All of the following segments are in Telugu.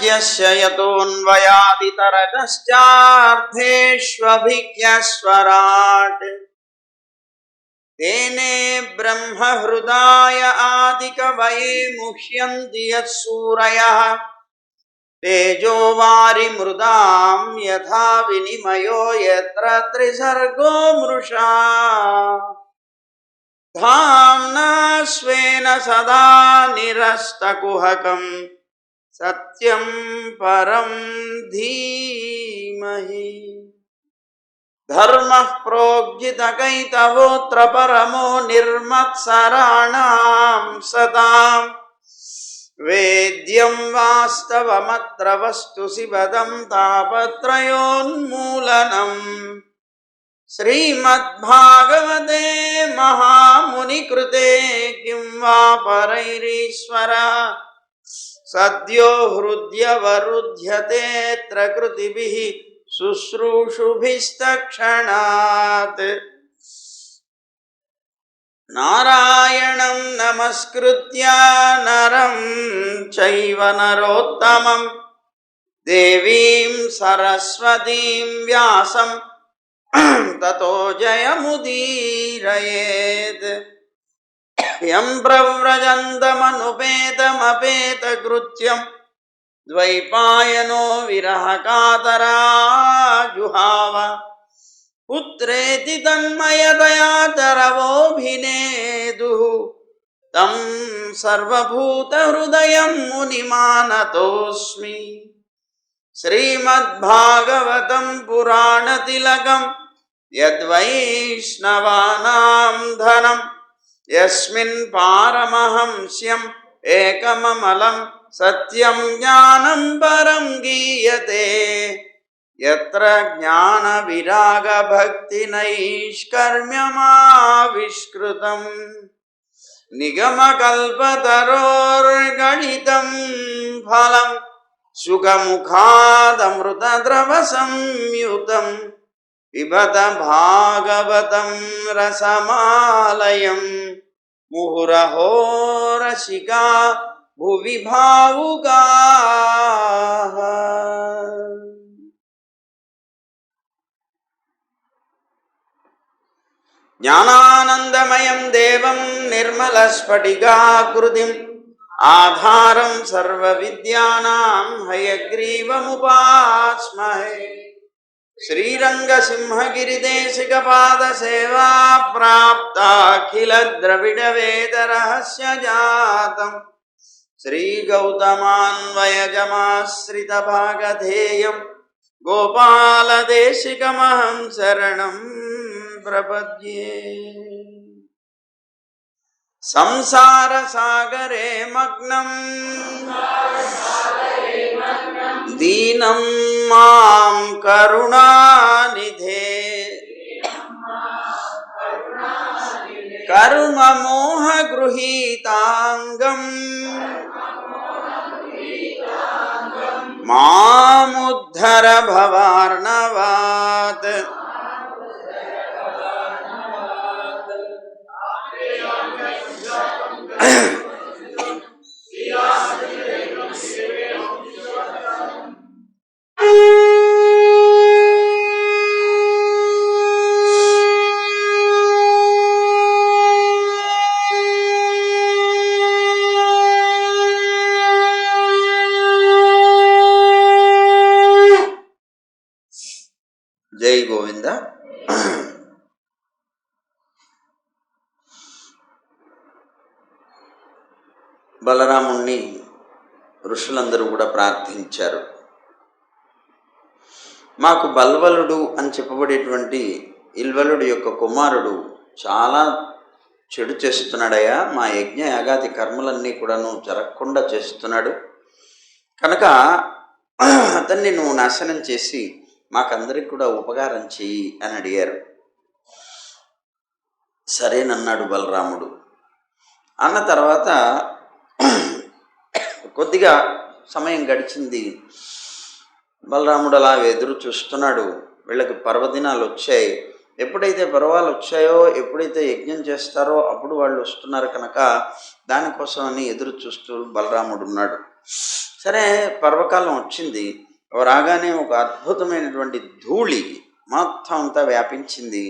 यतोऽन्वयादितरतश्चार्थेष्वभिज्ञस्वराट् तेने ब्रह्महृदाय आदिकवये मुह्यन्ति यत्सूरयः तेजो वारिमृदां यथा विनिमयो यत्र त्रिसर्गो मृषा धाम्ना स्वेन सदा निरस्तकुहकं सत्यं परं धीमहि धर्मः प्रोज्झितकैतवोऽत्र परमो निर्मत्सराणां सतां वेद्यं वास्तवमत्र वस्तु शिवदं तापत्रयोन्मूलनम् श्रीमद्भागवते महामुनिकृते किं वा परैरीश्वर सद्यो हृद्यवरुध्यतेऽत्र कृतिभिः शुश्रूषुभिस्तक्षणात् नारायणं नमस्कृत्य नरं चैव नरोत्तमं देवीं सरस्वतीं व्यासं ततो जयमुदीरयेत् यं प्रव्रजन्तमनुपेतमपेतकृत्यं द्वैपायनो विरहकातराजुहाव पुत्रेति तन्मयतया तरवोऽभिनेदुः तं सर्वभूतहृदयं मुनिमानतोऽस्मि श्रीमद्भागवतं पुराणतिलकं यद्वैष्णवानां धनं यस्मिन् पारमहंस्यम् एकममलं सत्यं ज्ञानं परं गीयते यत्र ज्ञानविरागभक्तिनैष्कर्म्यमाविष्कृतं निगमकल्पतरोर्गणितं फलं सुखमुखादमृतद्रवसंयुतं पिबत भागवतं रसमालयं मुहुरहो रसिका भुवि भावुकाः। ज्ञानानन्दमयं देवं निर्मलस्फटिकाकृतिम् आधारं सर्वविद्यानां हयग्रीवमुपास्महे श्रीरङ्गसिंहगिरिदेशिकपादसेवा प्राप्ताखिलद्रविडवेदरहस्यजातं श्रीगौतमान्वयजमाश्रितभागधेयं गोपालदेशिकमहं शरणं प्रपद्ये। संसारसागरे मग्नं दीनं मां करुणानिधे कर्ममोहगृहीताङ्गं मामुद्धर भवार्णवात्। జై గోవింద. బలరాముణ్ణి ఋషులందరూ కూడా ప్రార్థించారు. మాకు బల్వలుడు అని చెప్పబడేటువంటి ఇల్వలుడు యొక్క కుమారుడు చాలా చెడు చేస్తున్నాడయ్యా, మా యజ్ఞ యాగాది కర్మలన్నీ కూడాను జరగకుండా చేస్తున్నాడు కనుక అతన్ని నువ్వు నాశనం చేసి మాకందరికి కూడా ఉపకారం చెయ్యి అని అడిగారు. సరేనన్నాడు బలరాముడు. అన్న తర్వాత కొద్దిగా సమయం గడిచింది. బలరాముడు అలా ఎదురు చూస్తున్నాడు. వీళ్ళకి పర్వదినాలు వచ్చాయి. ఎప్పుడైతే పర్వాలు వచ్చాయో, ఎప్పుడైతే యజ్ఞం చేస్తారో అప్పుడు వాళ్ళు వస్తున్నారు కనుక దానికోసం అని ఎదురు చూస్తూ బలరాముడు ఉన్నాడు. సరే పర్వకాలం వచ్చింది. రాగానే ఒక అద్భుతమైనటువంటి ధూళి మొత్తం అంతా వ్యాపించింది.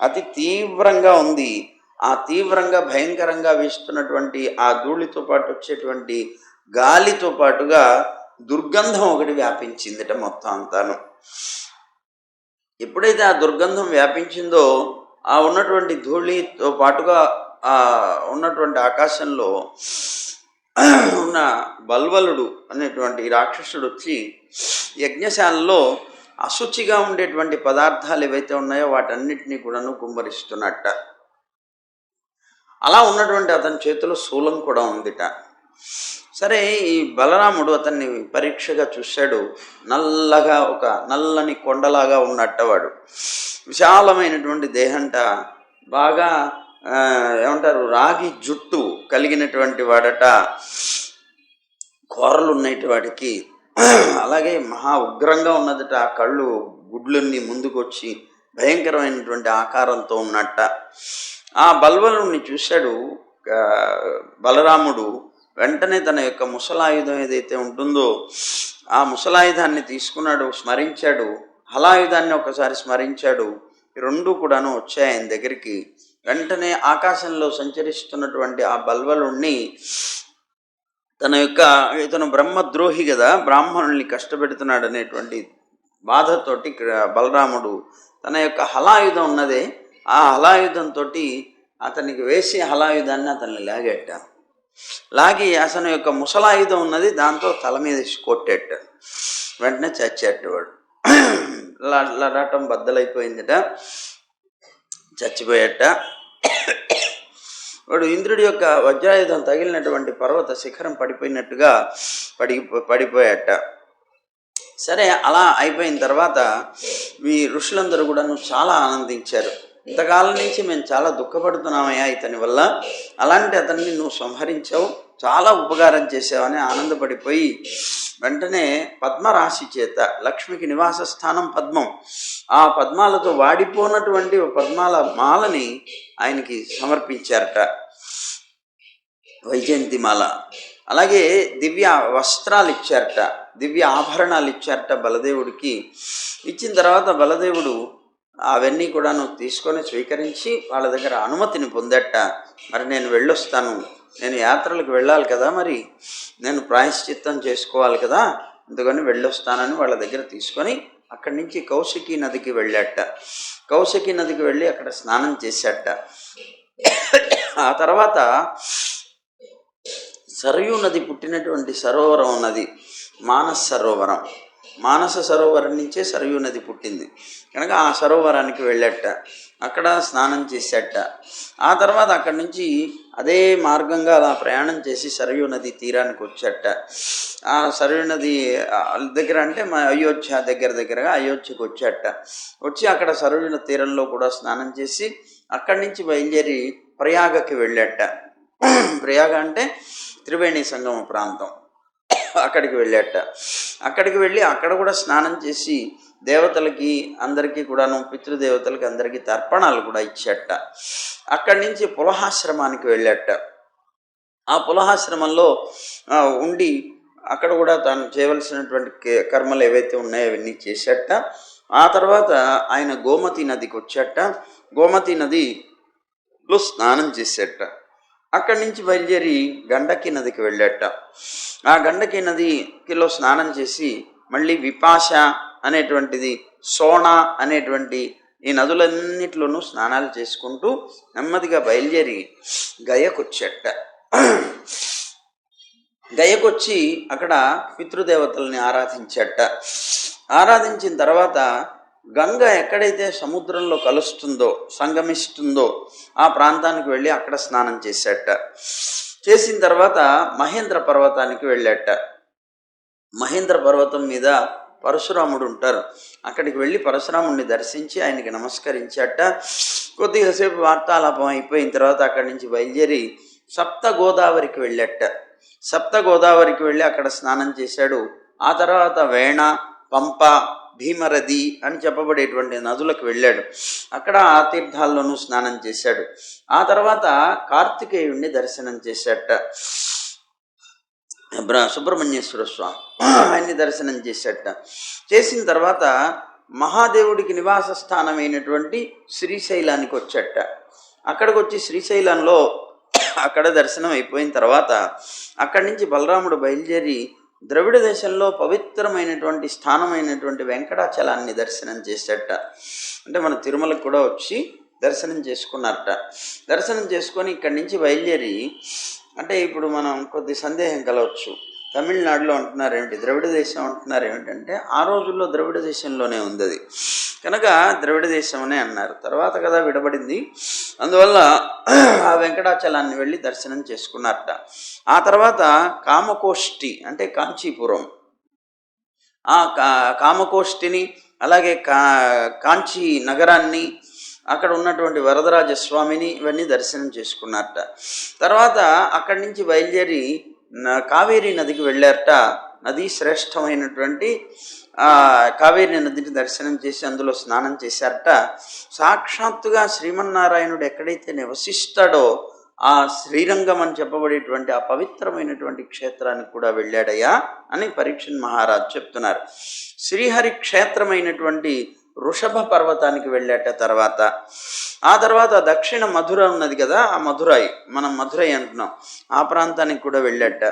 అతి తీవ్రంగా ఉంది. ఆ తీవ్రంగా భయంకరంగా వీస్తున్నటువంటి ఆ ధూళితో పాటు వచ్చేటువంటి గాలితో పాటుగా దుర్గంధం ఒకటి వ్యాపించిందిట మొత్తం అంతాను. ఎప్పుడైతే ఆ దుర్గంధం వ్యాపించిందో ఆ ఉన్నటువంటి ధూళితో పాటుగా ఆ ఉన్నటువంటి ఆకాశంలో ఉన్న బల్వలుడు అనేటువంటి రాక్షసుడు వచ్చి యజ్ఞశాలలో అశుచిగా ఉండేటువంటి పదార్థాలు ఏవైతే ఉన్నాయో వాటన్నిటినీ కూడాను కుమ్మరిస్తున్నట్ట. అలా ఉన్నటువంటి అతని చేతిలో శూలం కూడా ఉందిట. సరే, ఈ బలరాముడు అతన్ని పరీక్షగా చూశాడు. నల్లగా ఒక నల్లని కొండలాగా ఉన్నట్టవాడు. విశాలమైనటువంటి దేహంట, బాగా ఏమంటారు రాగి జుట్టు కలిగినటువంటి వాడట. కూరలు ఉన్నటి వాడికి. అలాగే మహా ఉగ్రంగా ఉన్నదట. ఆ కళ్ళు గుడ్లన్నీ ముందుకొచ్చి భయంకరమైనటువంటి ఆకారంతో ఉన్నట్ట. ఆ బల్వలుని చూశాడు బలరాముడు. వెంటనే తన యొక్క ముసలాయుధం ఏదైతే ఉంటుందో ఆ ముసలాయుధాన్ని తీసుకున్నాడు, స్మరించాడు. హలాయుధాన్ని ఒకసారి స్మరించాడు. రెండు కూడాను వచ్చాయి ఆయన దగ్గరికి. వెంటనే ఆకాశంలో సంచరిస్తున్నటువంటి ఆ బల్వలుణ్ణి తన యొక్క, ఇతను బ్రహ్మద్రోహి కదా, బ్రాహ్మణుల్ని కష్టపెడుతున్నాడు అనేటువంటి బాధతోటి బలరాముడు తన యొక్క హలాయుధం ఉన్నదే, ఆ హలాయుధంతో అతనికి వేసి హలాయుధాన్ని అతన్ని లాగేట. లాగి అతని యొక్క ముసలాయుధం ఉన్నది, దాంతో తల మీద కొట్టేట. వెంటనే చచ్చేటవాడు. లడాటం బద్దలైపోయిందట, చచ్చిపోయేట. వాడు ఇంద్రుడి యొక్క వజ్రాయుధం తగిలినటువంటి పర్వత శిఖరం పడిపోయినట్టుగా పడిపోయాట. సరే, అలా అయిపోయిన తర్వాత ఈ ఋషులందరూ కూడాను చాలా ఆనందించారు. ఇంతకాలం నుంచి మేము చాలా దుఃఖపడుతున్నామయ్యా ఇతని వల్ల, అలాంటి అతన్ని నువ్వు సంహరించావు, చాలా ఉపకారం చేసావని ఆనందపడిపోయి వెంటనే పద్మరాశి చేత, లక్ష్మికి నివాస స్థానం పద్మం, ఆ పద్మాలతో వాడిపోనటువంటి పద్మాల మాలని ఆయనకి సమర్పించారట, వైజయంతిమాల. అలాగే దివ్య వస్త్రాలు ఇచ్చారట, దివ్య ఆభరణాలు ఇచ్చారట బలదేవుడికి. ఇచ్చిన తర్వాత బలదేవుడు అవన్నీ కూడాను తీసుకొని స్వీకరించి వాళ్ళ దగ్గర అనుమతిని పొందట. మరి నేను వెళ్ళొస్తాను, నేను యాత్రలకు వెళ్ళాలి కదా, మరి నేను ప్రాయశ్చిత్తం చేసుకోవాలి కదా, అందుకని వెళ్ళొస్తానని వాళ్ళ దగ్గర తీసుకొని అక్కడి నుంచి కౌశికీ నదికి వెళ్ళాట. కౌశికీ నదికి వెళ్ళి అక్కడ స్నానం చేశాట. ఆ తర్వాత సరయూ నది పుట్టినటువంటి సరోవరం ఉన్నది, మానస సరోవరం. మానస సరోవరం నుంచే సరయూ నది పుట్టింది కనుక ఆ సరోవరానికి వెళ్ళాట. అక్కడ స్నానం చేశాట. ఆ తర్వాత అక్కడి నుంచి అదే మార్గంగా అలా ప్రయాణం చేసి సరయూ నది తీరానికి వచ్చాట. ఆ సరయూ నది దగ్గర అంటే మా అయోధ్య దగ్గరగా అయోధ్యకు వచ్చాట. వచ్చి అక్కడ సరయూ నది తీరంలో కూడా స్నానం చేసి అక్కడి నుంచి బయలుదేరి ప్రయాగకి వెళ్ళాట. ప్రయాగ అంటే త్రివేణి సంగమ ప్రాంతం. అక్కడికి వెళ్ళాట. అక్కడికి వెళ్ళి అక్కడ కూడా స్నానం చేసి దేవతలకి అందరికీ కూడాను, పితృదేవతలకి అందరికీ తర్పణాలు కూడా ఇచ్చాట. అక్కడి నుంచి పులహాశ్రమానికి వెళ్ళాట. ఆ పులహాశ్రమంలో ఉండి అక్కడ కూడా తాను చేయవలసినటువంటి కర్మలు ఏవైతే ఉన్నాయో అవన్నీ చేశాట. ఆ తర్వాత ఆయన గోమతి నదికి వచ్చాట. గోమతి నదిలో స్నానం చేశాట. అక్కడి నుంచి బయలుదేరి గండకి నదికి వెళ్ళాట. ఆ గండకి నదిలో స్నానం చేసి మళ్ళీ విపాశ అనేటువంటిది, సోణ అనేటువంటి ఈ నదులన్నిటిలోనూ స్నానాలు చేసుకుంటూ నెమ్మదిగా బయలుదేరి గయకొచ్చాట. గయకొచ్చి అక్కడ పితృదేవతల్ని ఆరాధించాట. ఆరాధించిన తర్వాత గంగ ఎక్కడైతే సముద్రంలో కలుస్తుందో, సంగమిస్తుందో ఆ ప్రాంతానికి వెళ్ళి అక్కడ స్నానం చేశాట. చేసిన తర్వాత మహేంద్ర పర్వతానికి వెళ్ళాట. మహేంద్ర పర్వతం మీద పరశురాముడు ఉంటారు. అక్కడికి వెళ్ళి పరశురాముడిని దర్శించి ఆయనకి నమస్కరించాట. కొద్దిసేపు వార్తాలాపం అయిపోయిన తర్వాత అక్కడి నుంచి బయలుదేరి సప్త గోదావరికి వెళ్ళాట. సప్త గోదావరికి వెళ్ళి అక్కడ స్నానం చేశాడు. ఆ తర్వాత వేణ, పంప, భీమరథి అని చెప్పబడేటువంటి నదులకు వెళ్ళాడు. అక్కడ ఆ తీర్థాల్లోనూ స్నానం చేశాడు. ఆ తర్వాత కార్తికేయుణ్ణి దర్శనం చేశాట. సుబ్రహ్మణ్యేశ్వర స్వామి ఆయన్ని దర్శనం చేసేట. చేసిన తర్వాత మహాదేవుడికి నివాస స్థానమైనటువంటి శ్రీశైలానికి వచ్చేట. అక్కడికి వచ్చి శ్రీశైలంలో అక్కడ దర్శనం అయిపోయిన తర్వాత అక్కడి నుంచి బలరాముడు బయలుదేరి ద్రవిడ దేశంలో పవిత్రమైనటువంటి స్థానమైనటువంటి వెంకటాచలాన్ని దర్శనం చేసేట. అంటే మన తిరుమలకు కూడా వచ్చి దర్శనం చేసుకున్నారట. దర్శనం చేసుకొని ఇక్కడి నుంచి బయలుదేరి, అంటే ఇప్పుడు మనం కొద్ది సందేహం కలవచ్చు, తమిళనాడులో అంటున్నారు ఏమిటి, ద్రవిడ దేశం అంటున్నారు ఏమిటంటే ఆ రోజుల్లో ద్రవిడ దేశంలోనే ఉంది అది, కనుక ద్రవిడ దేశం అనే అన్నారు. తర్వాత కదా విడబడింది, అందువల్ల ఆ వెంకటాచలాన్ని వెళ్ళి దర్శనం చేసుకున్నారట. ఆ తర్వాత కామకోష్టి అంటే కాంచీపురం, ఆ కామకోష్టిని అలాగే కాంచీ నగరాన్ని, అక్కడ ఉన్నటువంటి వరదరాజస్వామిని ఇవన్నీ దర్శనం చేసుకున్నారట. తర్వాత అక్కడి నుంచి బయలుదేరి కావేరీ నదికి వెళ్ళారట. నది శ్రేష్టమైనటువంటి కావేరీ నదిని దర్శనం చేసి అందులో స్నానం చేశారట. సాక్షాత్తుగా శ్రీమన్నారాయణుడు ఎక్కడైతే నివసిస్తాడో ఆ శ్రీరంగం అని చెప్పబడేటువంటి ఆ పవిత్రమైనటువంటి క్షేత్రానికి కూడా వెళ్ళాడయ్యా అని పరీక్షణ్ మహారాజ్ చెప్తున్నారు. శ్రీహరి క్షేత్రమైనటువంటి వృషభ పర్వతానికి వెళ్ళాట. ఆ తర్వాత దక్షిణ మధుర ఉన్నది కదా, ఆ మధురై, మనం మధురై అంటున్నాం, ఆ ప్రాంతానికి కూడా వెళ్ళాట.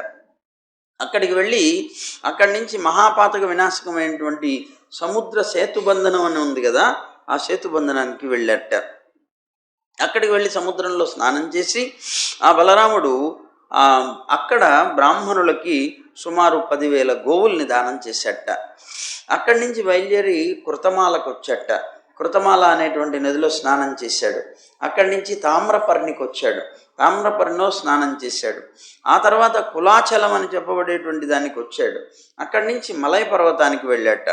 అక్కడికి వెళ్ళి అక్కడి నుంచి మహాపాతక వినాశకమైనటువంటి సముద్ర సేతుబంధనం అని ఉంది కదా, ఆ సేతుబంధనానికి వెళ్ళాట. అక్కడికి వెళ్ళి సముద్రంలో స్నానం చేసి ఆ బలరాముడు అక్కడ బ్రాహ్మణులకి సుమారు 10,000 గోవుల్ని దానం చేశాట. అక్కడి నుంచి బయలుదేరి కృతమాలకు వచ్చాట. కృతమాల అనేటువంటి నదిలో స్నానం చేశాడు. అక్కడి నుంచి తామ్రపర్ణికి వచ్చాడు. తామ్రపర్ణిలో స్నానం చేశాడు. ఆ తర్వాత కులాచలం అని చెప్పబడేటువంటి దానికి వచ్చాడు. అక్కడి నుంచి మలయ పర్వతానికి వెళ్ళాట.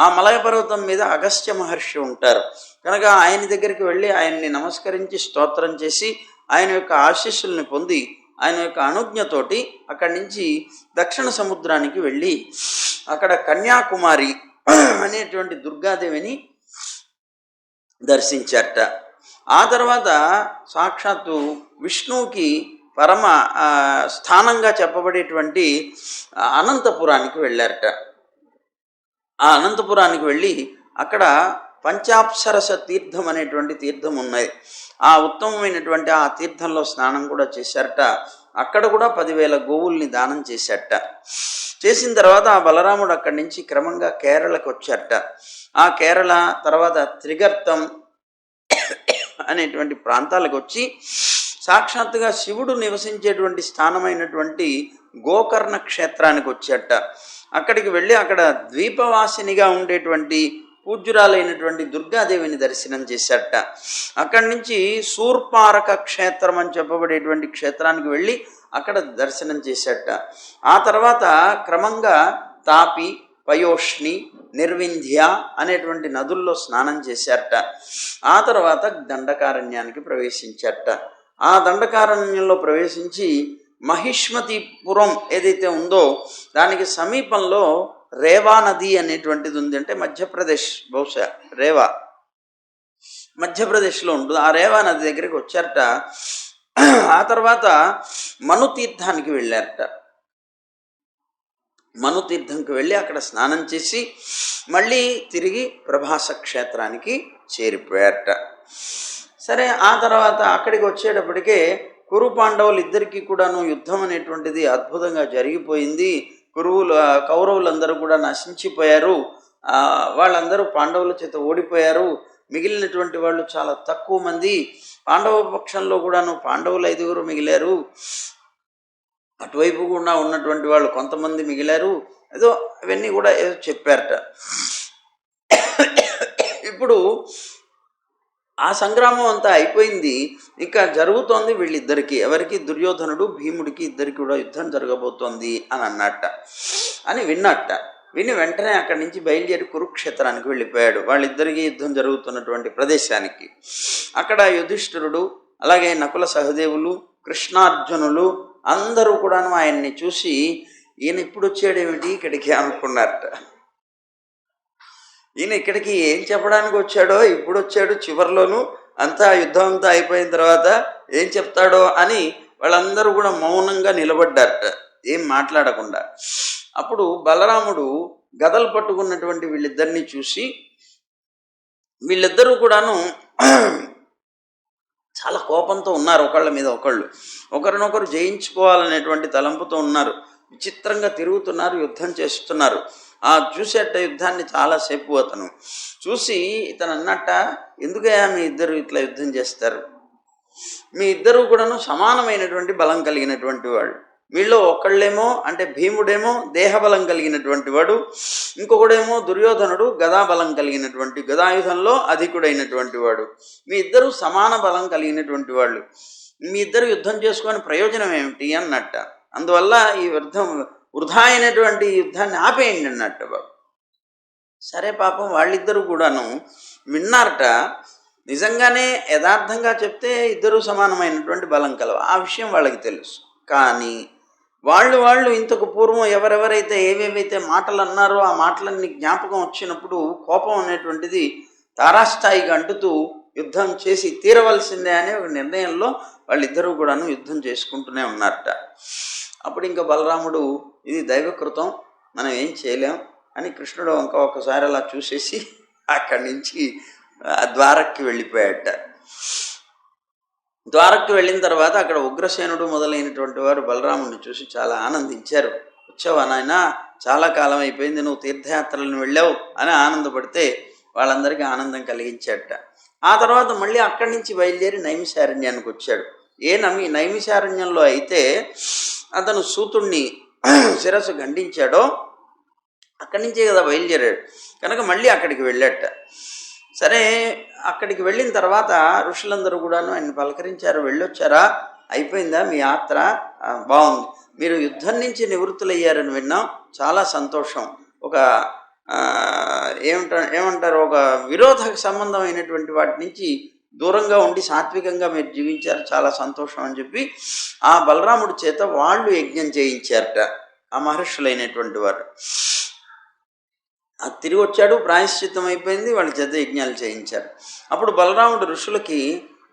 ఆ మలయ పర్వతం మీద అగస్త్య మహర్షి ఉంటారు కనుక ఆయన దగ్గరికి వెళ్ళి ఆయన్ని నమస్కరించి స్తోత్రం చేసి ఆయన యొక్క ఆశీస్సుల్ని పొంది ఆయన యొక్క అనుజ్ఞతోటి అక్కడి నుంచి దక్షిణ సముద్రానికి వెళ్ళి అక్కడ కన్యాకుమారి అనేటువంటి దుర్గాదేవిని దర్శించారట. ఆ తర్వాత సాక్షాత్తు విష్ణువుకి పరమ స్థానంగా చెప్పబడేటువంటి అనంతపురానికి వెళ్ళారట. ఆ అనంతపురానికి వెళ్ళి అక్కడ పంచాప్సరస తీర్థం అనేటువంటి తీర్థం ఉన్నది. ఆ ఉత్తమమైనటువంటి ఆ తీర్థంలో స్నానం కూడా చేశారట. అక్కడ కూడా 10,000 గోవుల్ని దానం చేశారట. చేసిన తర్వాత ఆ బలరాముడు అక్కడి నుంచి క్రమంగా కేరళకు వచ్చారట. ఆ కేరళ తర్వాత త్రిగర్తం అనేటువంటి ప్రాంతాలకు వచ్చి సాక్షాత్తుగా శివుడు నివసించేటువంటి స్థానమైనటువంటి గోకర్ణ క్షేత్రానికి వచ్చారట. అక్కడికి వెళ్ళి అక్కడ ద్వీపవాసినిగా ఉండేటువంటి పూజ్యురాలైనటువంటి దుర్గాదేవిని దర్శనం చేశారట. అక్కడి నుంచి శూర్పారక క్షేత్రం అని చెప్పబడేటువంటి క్షేత్రానికి వెళ్ళి అక్కడ దర్శనం చేశారట. ఆ తర్వాత క్రమంగా తాపి, పయోష్ణి, నిర్వింధ్య అనేటువంటి నదుల్లో స్నానం చేశారట. ఆ తర్వాత దండకారణ్యానికి ప్రవేశించారట. ఆ దండకారణ్యంలో ప్రవేశించి మహిష్మతిపురం ఏదైతే ఉందో దానికి సమీపంలో రేవా నది అనేటువంటిది ఉంది. అంటే మధ్యప్రదేశ్, బహుశా రేవా మధ్యప్రదేశ్లో ఉంటుంది. ఆ రేవా నది దగ్గరికి వచ్చారట. ఆ తర్వాత మనుతీర్థానికి వెళ్ళారట. మనుతీర్థంకి వెళ్ళి అక్కడ స్నానం చేసి మళ్ళీ తిరిగి ప్రభాస క్షేత్రానికి చేరిపోయారట. సరే, ఆ తర్వాత అక్కడికి వచ్చేటప్పటికే కురు పాండవులు ఇద్దరికీ కూడాను యుద్ధం అనేటువంటిది అద్భుతంగా జరిగిపోయింది. కౌరవులందరూ కూడా నశించిపోయారు. వాళ్ళందరూ పాండవుల చేత ఓడిపోయారు. మిగిలినటువంటి వాళ్ళు చాలా తక్కువ మంది. పాండవ పక్షంలో కూడాను పాండవులు 5 మిగిలారు. అటువైపు కూడా ఉన్నటువంటి వాళ్ళు కొంతమంది మిగిలారు. ఏదో ఇవన్నీ కూడా ఏదో చెప్పారట. ఇప్పుడు ఆ సంగ్రామం అంతా అయిపోయింది. ఇంకా జరుగుతోంది వీళ్ళిద్దరికి, ఎవరికి, దుర్యోధనుడు భీముడికి ఇద్దరికి కూడా యుద్ధం జరగబోతోంది అని అన్నట్ట. అని విన్నట్ట. విని వెంటనే అక్కడి నుంచి బయలుదేరి కురుక్షేత్రానికి వెళ్ళిపోయాడు, వాళ్ళిద్దరికీ యుద్ధం జరుగుతున్నటువంటి ప్రదేశానికి. అక్కడ యుధిష్ఠిరుడు అలాగే నకుల సహదేవులు, కృష్ణార్జునులు అందరూ కూడాను ఆయన్ని చూసి ఈయన ఇప్పుడు వచ్చాడేమిటి ఇక్కడికి అనుకున్నారట. ఈయన ఇక్కడికి ఏం చెప్పడానికి వచ్చాడో, ఇప్పుడు వచ్చాడు, చివరిలోనూ అంతా యుద్ధం అంతా అయిపోయిన తర్వాత ఏం చెప్తాడో అని వాళ్ళందరూ కూడా మౌనంగా నిలబడ్డారట. ఏం మాట్లాడకుండా. అప్పుడు బలరాముడు గదలు పట్టుకున్నటువంటి వీళ్ళిద్దరినీ చూసి, వీళ్ళిద్దరూ కూడాను చాలా కోపంతో ఉన్నారు, ఒకళ్ళ మీద ఒకళ్ళు, ఒకరినొకరు జయించుకోవాలనేటువంటి తలంపుతో ఉన్నారు. విచిత్రంగా తిరుగుతున్నారు, యుద్ధం చేస్తున్నారు. ఆ చూసేట యుద్ధాన్ని చాలాసేపు అతను చూసి ఇతను అన్నట్ట, ఎందుకయ్యా మీ ఇద్దరు ఇట్లా యుద్ధం చేస్తారు? మీ ఇద్దరు కూడాను సమానమైనటువంటి బలం కలిగినటువంటి వాళ్ళు. వీళ్ళు ఒకళ్ళేమో అంటే భీముడేమో దేహబలం కలిగినటువంటి వాడు, ఇంకొకడేమో దుర్యోధనుడు గదాబలం కలిగినటువంటి, గదాయుధంలో అధికుడైనటువంటి వాడు. మీ ఇద్దరు సమాన బలం కలిగినటువంటి వాళ్ళు. మీ ఇద్దరు యుద్ధం చేసుకొని ప్రయోజనం ఏమిటి అన్నట్ట. అందువల్ల ఈ యుద్ధం వృధా అయినటువంటి యుద్ధాన్ని ఆపేయండి అన్నట్ట బాబు. సరే పాపం వాళ్ళిద్దరూ కూడాను విన్నారట. నిజంగానే యథార్థంగా చెప్తే ఇద్దరూ సమానమైనటువంటి బలం కలవు, ఆ విషయం వాళ్ళకి తెలుసు. కానీ వాళ్ళు ఇంతకు పూర్వం ఎవరెవరైతే ఏవేవైతే మాటలు అన్నారో ఆ మాటలన్నీ జ్ఞాపకం వచ్చినప్పుడు కోపం అనేటువంటిది తారాస్థాయిగా అంటుతూ యుద్ధం చేసి తీరవలసిందే అనే ఒక నిర్ణయంలో వాళ్ళిద్దరూ కూడాను యుద్ధం చేసుకుంటూనే ఉన్నారట. అప్పుడు ఇంకా బలరాముడు, ఇది దైవకృతం, మనం ఏం చేయలేం అని కృష్ణుడు ఒకసారి అలా చూసేసి అక్కడి నుంచి ద్వారక్కి వెళ్ళిపోయాట. ద్వారక్కి వెళ్ళిన తర్వాత అక్కడ ఉగ్రసేనుడు మొదలైనటువంటి వారు బలరాముడిని చూసి చాలా ఆనందించారు. వచ్చావా నాయన, చాలా కాలం అయిపోయింది, నువ్వు తీర్థయాత్రలను వెళ్ళావు అని ఆనందపడితే వాళ్ళందరికీ ఆనందం కలిగించాట. ఆ తర్వాత మళ్ళీ అక్కడి నుంచి బయలుదేరి నైమిషారణ్యానికి వచ్చాడు. నైమిషారణ్యంలో అయితే అతను సూతుణ్ణి శిరస్సు ఖండించాడో అక్కడి నుంచే కదా బయలుదేరాడు కనుక మళ్ళీ అక్కడికి వెళ్ళాట. సరే, అక్కడికి వెళ్ళిన తర్వాత ఋషులందరూ కూడాను ఆయన పలకరించారు. వెళ్ళొచ్చారా, అయిపోయిందా మీ యాత్ర, బాగుంది, మీరు యుద్ధం నుంచి నివృత్తులయ్యారని విన్నాం, చాలా సంతోషం. ఒక ఏమంటారు ఒక విరోధ సంబంధమైనటువంటి వాటి నుంచి దూరంగా ఉండి సాత్వికంగా మీరు జీవించారు, చాలా సంతోషం అని చెప్పి ఆ బలరాముడి చేత వాళ్ళు యజ్ఞం చేయించారట, ఆ మహర్షులైనటువంటి వారు. అది తిరిగి వచ్చాడు, ప్రాయశ్చిత్తం అయిపోయింది, వాళ్ళ చేత యజ్ఞాలు చేయించారు. అప్పుడు బలరాముడు ఋషులకి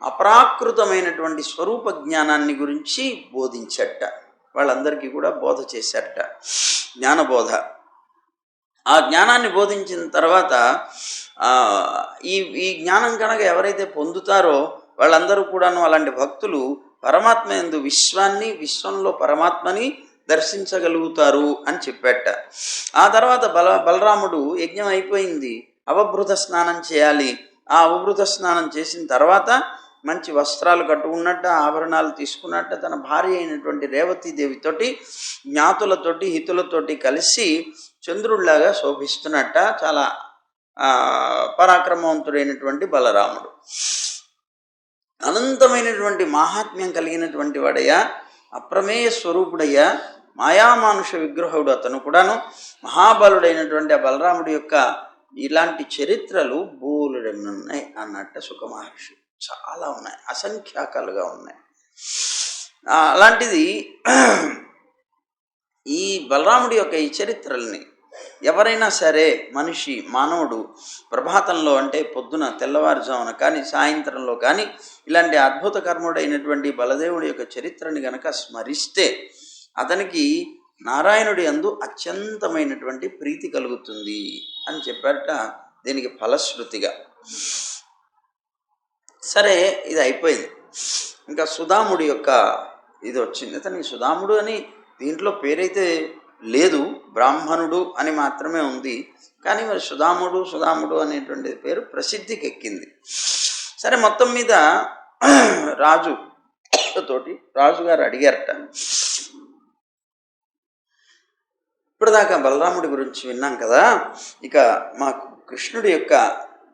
అప్రాకృతమైనటువంటి స్వరూప జ్ఞానాన్ని గురించి బోధించట, వాళ్ళందరికీ కూడా బోధ చేశారట, జ్ఞానబోధ. ఆ జ్ఞానాన్ని బోధించిన తర్వాత ఈ జ్ఞానం కనుక ఎవరైతే పొందుతారో వాళ్ళందరూ కూడాను అలాంటి భక్తులు పరమాత్మ యందు విశ్వాన్ని, విశ్వంలో పరమాత్మని దర్శించగలుగుతారు అని చెప్పాట. ఆ తర్వాత బలరాముడు యజ్ఞం అయిపోయింది, అవభృత స్నానం చేయాలి. ఆ అవభృత స్నానం చేసిన తర్వాత మంచి వస్త్రాలు కట్టుకున్నట్ట, ఆభరణాలు తీసుకున్నట్ట, తన భార్య అయినటువంటి రేవతీదేవితోటి, జ్ఞాతులతోటి, హితులతోటి కలిసి చంద్రుడిలాగా శోభిస్తున్నట్ట. చాలా పరాక్రమవంతుడైనటువంటి బలరాముడు అనంతమైనటువంటి మహాత్మ్యం కలిగినటువంటి వాడయ్యా, అప్రమేయ స్వరూపుడయ్యా, మాయామానుష విగ్రహుడు అతను కూడాను. మహాబలుడైనటువంటి ఆ బలరాముడి యొక్క ఇలాంటి చరిత్రలు బోలెడన్ని ఉన్నాయి అన్నట్ట సుఖ మహర్షి. చాలా ఉన్నాయి, అసంఖ్యాకాలుగా ఉన్నాయి. అలాంటిది ఈ బలరాముడి యొక్క ఈ చరిత్రల్ని ఎవరైనా సరే మనిషి, మానవుడు ప్రభాతంలో అంటే పొద్దున తెల్లవారుజామున కానీ సాయంత్రంలో కానీ ఇలాంటి అద్భుత కర్ముడైనటువంటి బలదేవుడి యొక్క చరిత్రని గనక స్మరిస్తే అతనికి నారాయణుడి యందు అత్యంతమైనటువంటి ప్రీతి కలుగుతుంది అని చెప్పారట, దీనికి ఫలశ్రుతిగా. సరే, ఇది అయిపోయింది. ఇంకా సుధాముడి యొక్క ఇది వచ్చింది. అతనికి సుధాముడు అని దీంట్లో పేరైతే లేదు, బ్రాహ్మణుడు అని మాత్రమే ఉంది. కానీ మరి సుధాముడు అనేటువంటి పేరు ప్రసిద్ధికి ఎక్కింది. సరే, మొత్తం మీద రాజుగారు అడిగారట, ఇప్పటిదాకా బలరాముడి గురించి విన్నాం కదా, ఇక మాకు కృష్ణుడి యొక్క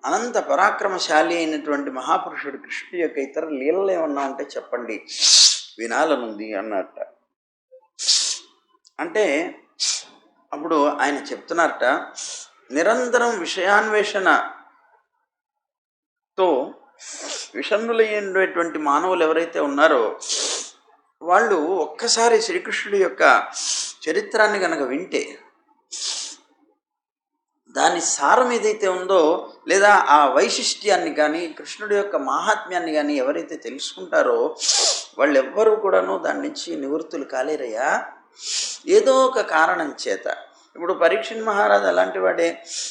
అనంత పరాక్రమశాలి అయినటువంటి మహాపురుషుడు కృష్ణుడి యొక్క ఇతర లీలలు ఏమన్నా ఉంటే చెప్పండి, వినాలనుంది అన్నట్ట. అంటే అప్పుడు ఆయన చెప్తున్నారట, నిరంతరం విషయాన్వేషణతో విషణ్ణులైనటువంటి మానవులు ఎవరైతే ఉన్నారో వాళ్ళు ఒక్కసారి శ్రీకృష్ణుడి యొక్క చరిత్రాన్ని కనుక వింటే, దాని సారం ఏదైతే ఉందో లేదా ఆ వైశిష్ట్యాన్ని కానీ కృష్ణుడి యొక్క మహాత్మ్యాన్ని కానీ ఎవరైతే తెలుసుకుంటారో వాళ్ళెవ్వరూ కూడాను దాని నుంచి నివృత్తులు కాలేరయ్యా. ఏదో ఒక కారణం చేత. ఇప్పుడు పరీక్షణ్ మహారాజు అలాంటి వాడే.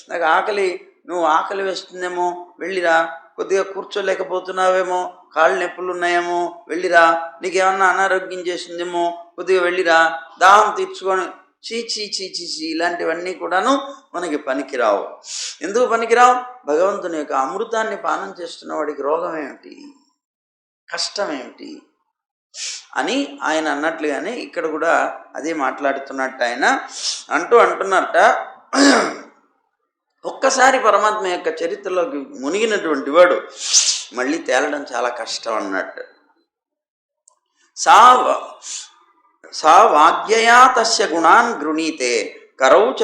నాకు ఆకలి, నువ్వు ఆకలి వేస్తుందేమో వెళ్ళిరా, కొద్దిగా కూర్చోలేకపోతున్నావేమో, కాళ్ళు నొప్పులు ఉన్నాయేమో వెళ్ళిరా, నీకేమన్నా అనారోగ్యం చేసిందేమో కొద్దిగా వెళ్ళిరా, దాహం తీర్చుకొని చీ ఇలాంటివన్నీ కూడాను మనకి పనికిరావు. ఎందుకు పనికిరావు? భగవంతుని యొక్క అమృతాన్ని పానం చేస్తున్న వాడికి రోగం ఏమిటి, కష్టం ఏమిటి అని ఆయన అన్నట్లుగానే ఇక్కడ కూడా అదే మాట్లాడుతున్నట్టు ఆయన అంటున్నట్ట. ఒక్కసారి పరమాత్మ యొక్క చరిత్రలోకి మునిగినటువంటి వాడు మళ్ళీ తేలడం చాలా కష్టం అన్నట్టు. సా వాగ్యయా తస్య గుణాన్ గృణీతే కరౌ చ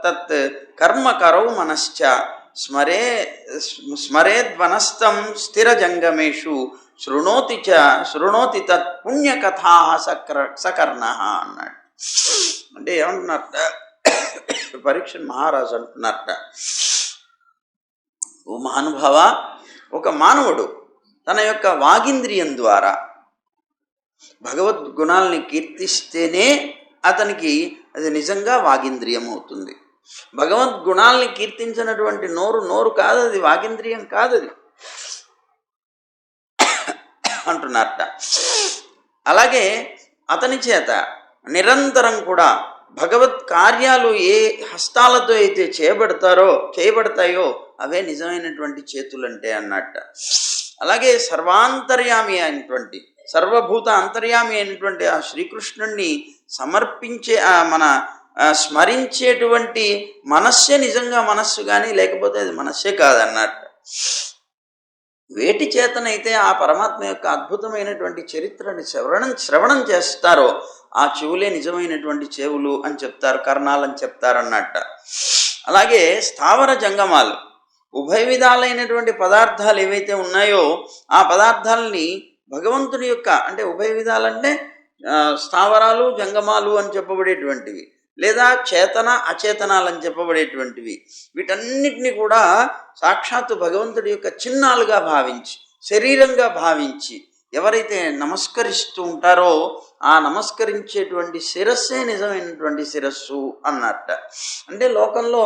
తత్ కర్మ కరౌ మనశ్చ స్మరేద్వనస్తం స్థిరజంగమేషు శృణోతి తత్ పుణ్యకథా సకర్ణ అన్నాడు. అంటే ఏమంటున్నారట పరీక్షణ్ మహారాజు అంటున్నారట, ఓ మహానుభావ, ఒక మానవుడు తన యొక్క వాగింద్రియం ద్వారా భగవద్గుణాలని కీర్తిస్తేనే అతనికి అది నిజంగా వాగింద్రియం అవుతుంది. భగవద్గుణాలని కీర్తించినటువంటి నోరు కాదు, అది వాగింద్రియం కాదు అది అంటున్నారట. అలాగే అతని చేత నిరంతరం కూడా భగవత్ కార్యాలు ఏ హస్తాలతో అయితే చేయబడతాయో అవే నిజమైనటువంటి చేతులంటే అన్నట్ట. అలాగే సర్వాంతర్యామి అయినటువంటి, సర్వభూత అంతర్యామి అయినటువంటి ఆ శ్రీకృష్ణుణ్ణి సమర్పించే మన స్మరించేటువంటి మనస్సే నిజంగా మనస్సు, కానీ లేకపోతే అది మనస్సే కాదన్నట్టు. వేటి చేతనైతే ఆ పరమాత్మ యొక్క అద్భుతమైనటువంటి చరిత్రని శ్రవణం చేస్తారో ఆ చెవులే నిజమైనటువంటి చెవులు అని చెప్తారు, కర్ణాలని చెప్తారన్నట్ట. అలాగే స్థావర జంగమాలు, ఉభయ విధాలైనటువంటి పదార్థాలు ఏవైతే ఉన్నాయో ఆ పదార్థాలని భగవంతుని యొక్క, అంటే ఉభయ విధాలంటే స్థావరాలు జంగమాలు అని చెప్పబడేటువంటివి, లేదా చేతన అచేతనాలని చెప్పబడేటువంటివి, వీటన్నిటిని కూడా సాక్షాత్తు భగవంతుడి యొక్క చిన్నాలుగా భావించి, శరీరంగా భావించి ఎవరైతే నమస్కరిస్తూ ఉంటారో ఆ నమస్కరించేటువంటి శిరస్సే నిజమైనటువంటి శిరస్సు అన్నట్ట. అంటే లోకంలో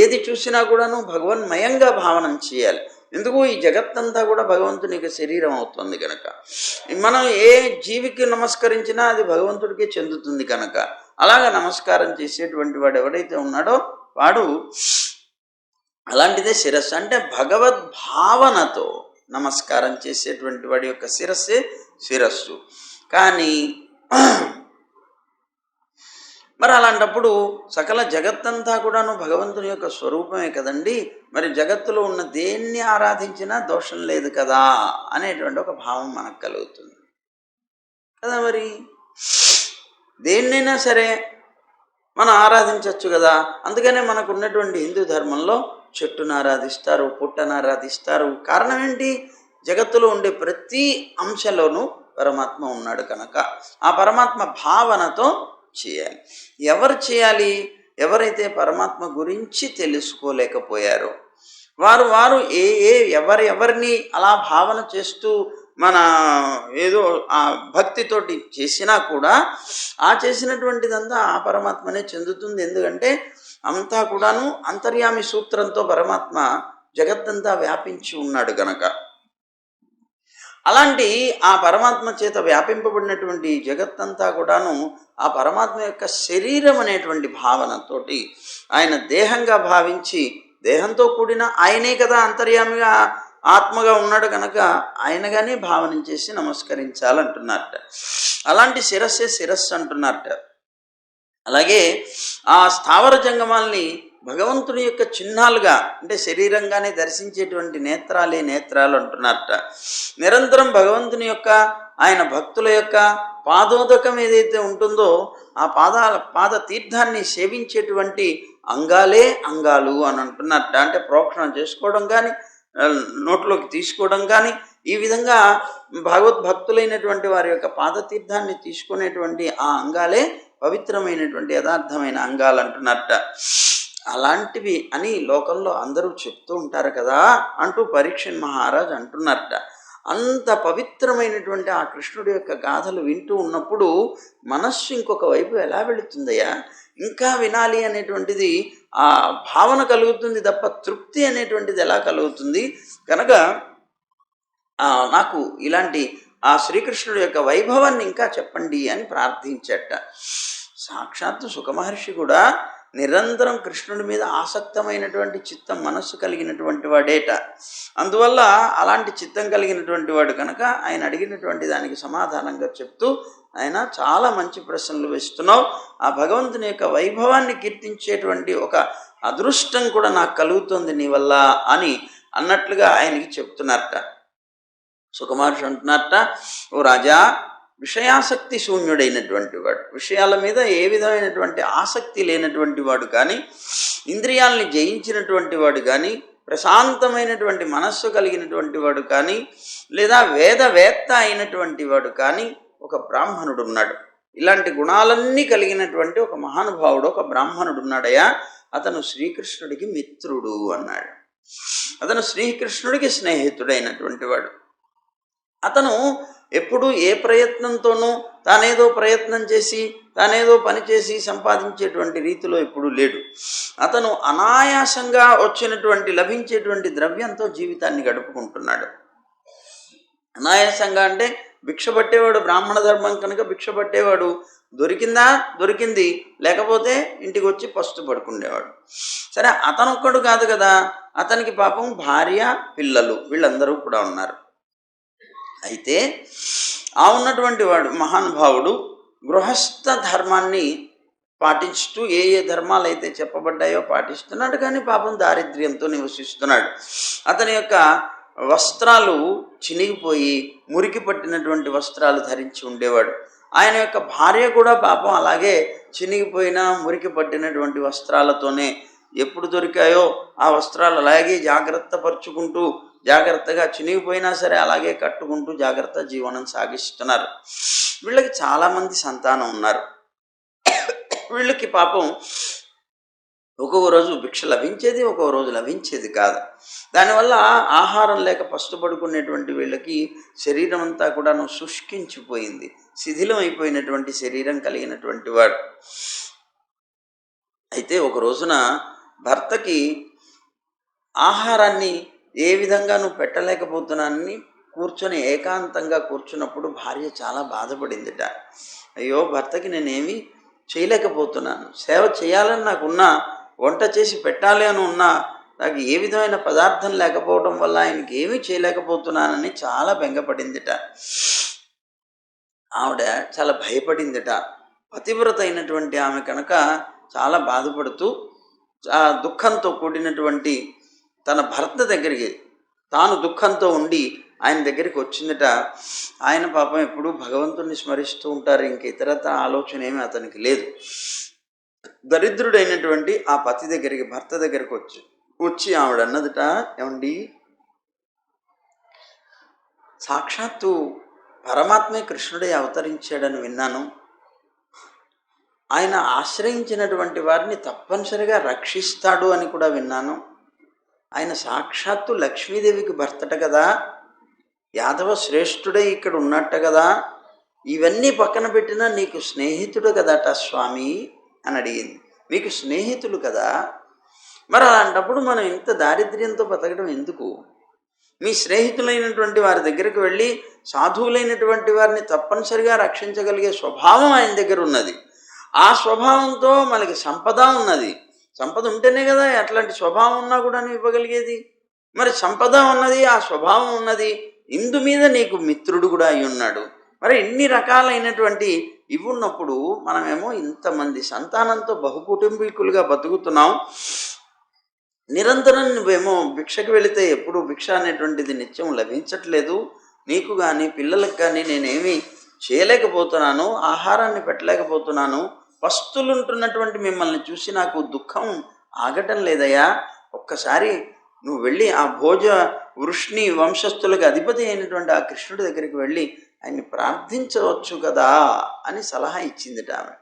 ఏది చూసినా కూడాను భగవన్మయంగా భావనం చేయాలి. ఎందుకు? ఈ జగత్తంతా కూడా భగవంతునికి శరీరం అవుతుంది కనుక. మనం ఏ జీవికి నమస్కరించినా అది భగవంతుడికే చెందుతుంది కనుక అలాగా నమస్కారం చేసేటువంటి వాడు ఎవడైతే ఉన్నాడో వాడు అలాంటిదే శిరస్సు. అంటే భగవద్భావనతో నమస్కారం చేసేటువంటి వాడి యొక్క శిరస్సే శిరస్సు. కానీ మరి అలాంటప్పుడు సకల జగత్తంతా కూడాను భగవంతుని యొక్క స్వరూపమే కదండి, మరి జగత్తులో ఉన్న దేన్ని ఆరాధించినా దోషం లేదు కదా అనేటువంటి ఒక భావం మనకు కలుగుతుంది కదా. మరి దేన్నైనా సరే మనం ఆరాధించవచ్చు కదా. అందుకనే మనకు ఉన్నటువంటి హిందూ ధర్మంలో చెట్టును ఆరాధిస్తారు, పుట్టను ఆరాధిస్తారు. కారణం ఏంటి? జగత్తులో ఉండే ప్రతి అంశంలోనూ పరమాత్మ ఉన్నాడు కనుక ఆ పరమాత్మ భావనతో చేయాలి. ఎవరు చేయాలి? ఎవరైతే పరమాత్మ గురించి తెలుసుకోలేకపోయారో వారు ఎవరిని అలా భావన చేస్తూ మన ఏదో ఆ భక్తితోటి చేసినా కూడా ఆ చేసినటువంటిదంతా ఆ పరమాత్మనే చెందుతుంది. ఎందుకంటే అంతా కూడాను అంతర్యామి సూత్రంతో పరమాత్మ జగత్తంతా వ్యాపించి ఉన్నాడు గనక. అలాంటి ఆ పరమాత్మ చేత వ్యాపింపబడినటువంటి జగత్తంతా కూడాను ఆ పరమాత్మ యొక్క శరీరం అనేటువంటి భావనతోటి ఆయన దేహంగా భావించి, దేహంతో కూడిన ఆయనే కదా అంతర్యామిగా ఆత్మగా ఉన్నాడు కనుక ఆయనగానే భావన చేసి నమస్కరించాలంటున్నారట. అలాంటి శిరస్సే శిరస్సు అంటున్నారట. అలాగే ఆ స్థావర జంగమాల్ని భగవంతుని యొక్క చిహ్నాలుగా, అంటే శరీరంగానే దర్శించేటువంటి నేత్రాలే నేత్రాలు అంటున్నారట. నిరంతరం భగవంతుని యొక్క, ఆయన భక్తుల యొక్క పాదోదకం ఏదైతే ఉంటుందో ఆ పాద తీర్థాన్ని సేవించేటువంటి అంగాలే అంగాలు అని అంటున్నారట. అంటే ప్రోక్షణ చేసుకోవడం కానీ, నోట్లోకి తీసుకోవడం కానీ, ఈ విధంగా భగవద్భక్తులైనటువంటి వారి యొక్క పాదతీర్థాన్ని తీసుకునేటువంటి ఆ అంగాలే పవిత్రమైనటువంటి యథార్థమైన అంగాలు అంటున్నట్ట. అలాంటివి అని లోకంలో అందరూ చెప్తూ ఉంటారు కదా అంటూ పరీక్షణ్ మహారాజ్ అంటున్నారట. అంత పవిత్రమైనటువంటి ఆ కృష్ణుడి యొక్క గాథలు వింటూ ఉన్నప్పుడు మనస్సు ఇంకొక వైపు ఎలా వెళుతుందయ్యా, ఇంకా వినాలి అనేటువంటిది ఆ భావన కలుగుతుంది తప్ప తృప్తి అనేటువంటిది ఎలా కలుగుతుంది. కనుక నాకు ఇలాంటి ఆ శ్రీకృష్ణుడి యొక్క వైభవాన్ని ఇంకా చెప్పండి అని ప్రార్థించట. సాక్షాత్తు సుఖమహర్షి కూడా నిరంతరం కృష్ణుడి మీద ఆసక్తమైనటువంటి చిత్తం మనస్సు కలిగినటువంటి వాడేట. అందువల్ల అలాంటి చిత్తం కలిగినటువంటి వాడు కనుక ఆయన అడిగినటువంటి దానికి సమాధానంగా చెప్తూ, ఆయన చాలా మంచి ప్రశ్నలు వేస్తున్నావు, ఆ భగవంతుని యొక్క వైభవాన్ని కీర్తించేటువంటి ఒక అదృష్టం కూడా నాకు కలుగుతుంది నీ వల్ల అని అన్నట్లుగా ఆయనకి చెప్తున్నారట. సుఖమహర్షి అంటున్నారట, ఓ రాజా, విషయాసక్తి శూన్యుడైనటువంటి వాడు, విషయాల మీద ఏ విధమైనటువంటి ఆసక్తి లేనటువంటి వాడు కానీ, ఇంద్రియాలని జయించినటువంటి వాడు కానీ, ప్రశాంతమైనటువంటి మనస్సు కలిగినటువంటి వాడు కానీ, లేదా వేదవేత్త అయినటువంటి వాడు కానీ ఒక బ్రాహ్మణుడు ఉన్నాడు. ఇలాంటి గుణాలన్నీ కలిగినటువంటి ఒక మహానుభావుడు, ఒక బ్రాహ్మణుడు ఉన్నాడయా, అతను శ్రీకృష్ణుడికి మిత్రుడు అన్నాడు. అతను శ్రీకృష్ణుడికి స్నేహితుడైనటువంటి వాడు. అతను ఎప్పుడు ఏ ప్రయత్నంతోనూ తానేదో ప్రయత్నం చేసి తానేదో పని చేసి సంపాదించేటువంటి రీతిలో ఎప్పుడు లేడు. అతను అనాయాసంగా వచ్చినటువంటి లభించేటువంటి ద్రవ్యంతో జీవితాన్ని గడుపుకుంటున్నాడు. అనాయాసంగా అంటే భిక్ష పట్టేవాడు, బ్రాహ్మణ ధర్మం కనుక భిక్ష పట్టేవాడు, దొరికిందా దొరికింది, లేకపోతే ఇంటికి వచ్చి పస్తు పడుకునేవాడు. సరే, అతను ఒక్కడు కాదు కదా, అతనికి పాపం భార్య, పిల్లలు వీళ్ళందరూ కూడా ఉన్నారు. అయితే ఆ ఉన్నటువంటి వాడు మహానుభావుడు గృహస్థ ధర్మాన్ని పాటిస్తూ ఏ ఏ ధర్మాలు అయితే చెప్పబడ్డాయో పాటిస్తున్నాడు, కానీ పాపం దారిద్ర్యంతో నివసిస్తున్నాడు. అతని యొక్క వస్త్రాలు చినిగిపోయి మురికి పట్టినటువంటి వస్త్రాలు ధరించి ఉండేవాడు. ఆయన యొక్క భార్య కూడా పాపం అలాగే చినిగిపోయిన మురికి పట్టినటువంటి వస్త్రాలతోనే ఎప్పుడు దొరికాయో ఆ వస్త్రాలు అలాగే జాగ్రత్త పరుచుకుంటూ, జాగ్రత్తగా చినిగిపోయినా సరే అలాగే కట్టుకుంటూ జాగ్రత్త జీవనం సాగిస్తున్నారు. వీళ్ళకి చాలామంది సంతానం ఉన్నారు. వీళ్ళకి పాపం ఒక్కొక్క రోజు భిక్ష లభించేది, ఒక్కొక్క రోజు లభించేది కాదు. దానివల్ల ఆహారం లేక పస్తుపడుకునేటువంటి వీళ్ళకి శరీరం అంతా కూడాను శుష్కించిపోయింది, శిథిలం అయిపోయినటువంటి శరీరం కలిగినటువంటి వాడు. అయితే ఒక రోజున భర్తకి ఆహారాన్ని ఏ విధంగా నువ్వు పెట్టలేకపోతున్నానని కూర్చొని ఏకాంతంగా కూర్చున్నప్పుడు భార్య చాలా బాధపడిందిట. అయ్యో, భర్తకి నేనేమి చేయలేకపోతున్నాను, సేవ చేయాలని నాకున్నా, వంట చేసి పెట్టాలి అని ఉన్నా, నాకు ఏ విధమైన పదార్థం లేకపోవడం వల్ల ఆయనకి ఏమీ చేయలేకపోతున్నానని చాలా బెంగపడిందిట. ఆవిడ చాలా భయపడిందిట. పతివ్రత అయినటువంటి ఆమె కనుక చాలా బాధపడుతూ ఆ దుఃఖంతో కూడినటువంటి తన భర్త దగ్గరికి, తాను దుఃఖంతో ఉండి ఆయన దగ్గరికి వచ్చిందట. ఆయన పాపం ఎప్పుడూ భగవంతుణ్ణి స్మరిస్తూ ఉంటారు, ఇంక ఇతరత ఆలోచన ఏమీ అతనికి లేదు. దరిద్రుడైనటువంటి ఆ పతి దగ్గరికి, భర్త దగ్గరికి వచ్చి ఆవిడ అన్నదట, ఏమండి, సాక్షాత్తు పరమాత్మే కృష్ణుడే అవతరించాడని విన్నాను, ఆయన ఆశ్రయించినటువంటి వారిని తప్పనిసరిగా రక్షిస్తాడు అని కూడా విన్నాను, ఆయన సాక్షాత్తు లక్ష్మీదేవికి భర్తట కదా, యాదవ శ్రేష్ఠుడై ఇక్కడ ఉన్నట్ట కదా, ఇవన్నీ పక్కన పెట్టినా నీకు స్నేహితుడు కదట స్వామి అని అడిగింది. మీకు స్నేహితులు కదా, మరి అలాంటప్పుడు మనం ఇంత దారిద్ర్యంతో బతకడం ఎందుకు? మీ స్నేహితులైనటువంటి వారి దగ్గరికి వెళ్ళి సాధువులైనటువంటి వారిని తప్పనిసరిగా రక్షించగలిగే స్వభావం ఆయన దగ్గర ఉన్నది. ఆ స్వభావంతో మనకి సంపద ఉన్నది. సంపద ఉంటేనే కదా అట్లాంటి స్వభావం ఉన్నా కూడా నువ్వు ఇవ్వగలిగేది. మరి సంపద ఉన్నది, ఆ స్వభావం ఉన్నది, ఇందు మీద నీకు మిత్రుడు కూడా అయి ఉన్నాడు. మరి ఇన్ని రకాలైనటువంటి ఇవి ఉన్నప్పుడు మనమేమో ఇంతమంది సంతానంతో బహుకుటుంబీకులుగా బతుకుతున్నాం. నిరంతరం నువ్వేమో భిక్షకు వెళితే ఎప్పుడు భిక్ష అనేటువంటిది నిత్యం లభించట్లేదు. నీకు కానీ పిల్లలకు కానీ నేనేమీ చేయలేకపోతున్నాను, ఆహారాన్ని పెట్టలేకపోతున్నాను. పస్తులుంటున్నటువంటి మిమ్మల్ని చూసి నాకు దుఃఖం ఆగటం లేదయ్యా. ఒక్కసారి నువ్వు వెళ్ళి ఆ భోజ వృష్ణి వంశస్థులకు అధిపతి అయినటువంటి ఆ కృష్ణుడి దగ్గరికి వెళ్ళి ఆయన్ని ప్రార్థించవచ్చు కదా అని సలహా ఇచ్చిందిట ఆమె.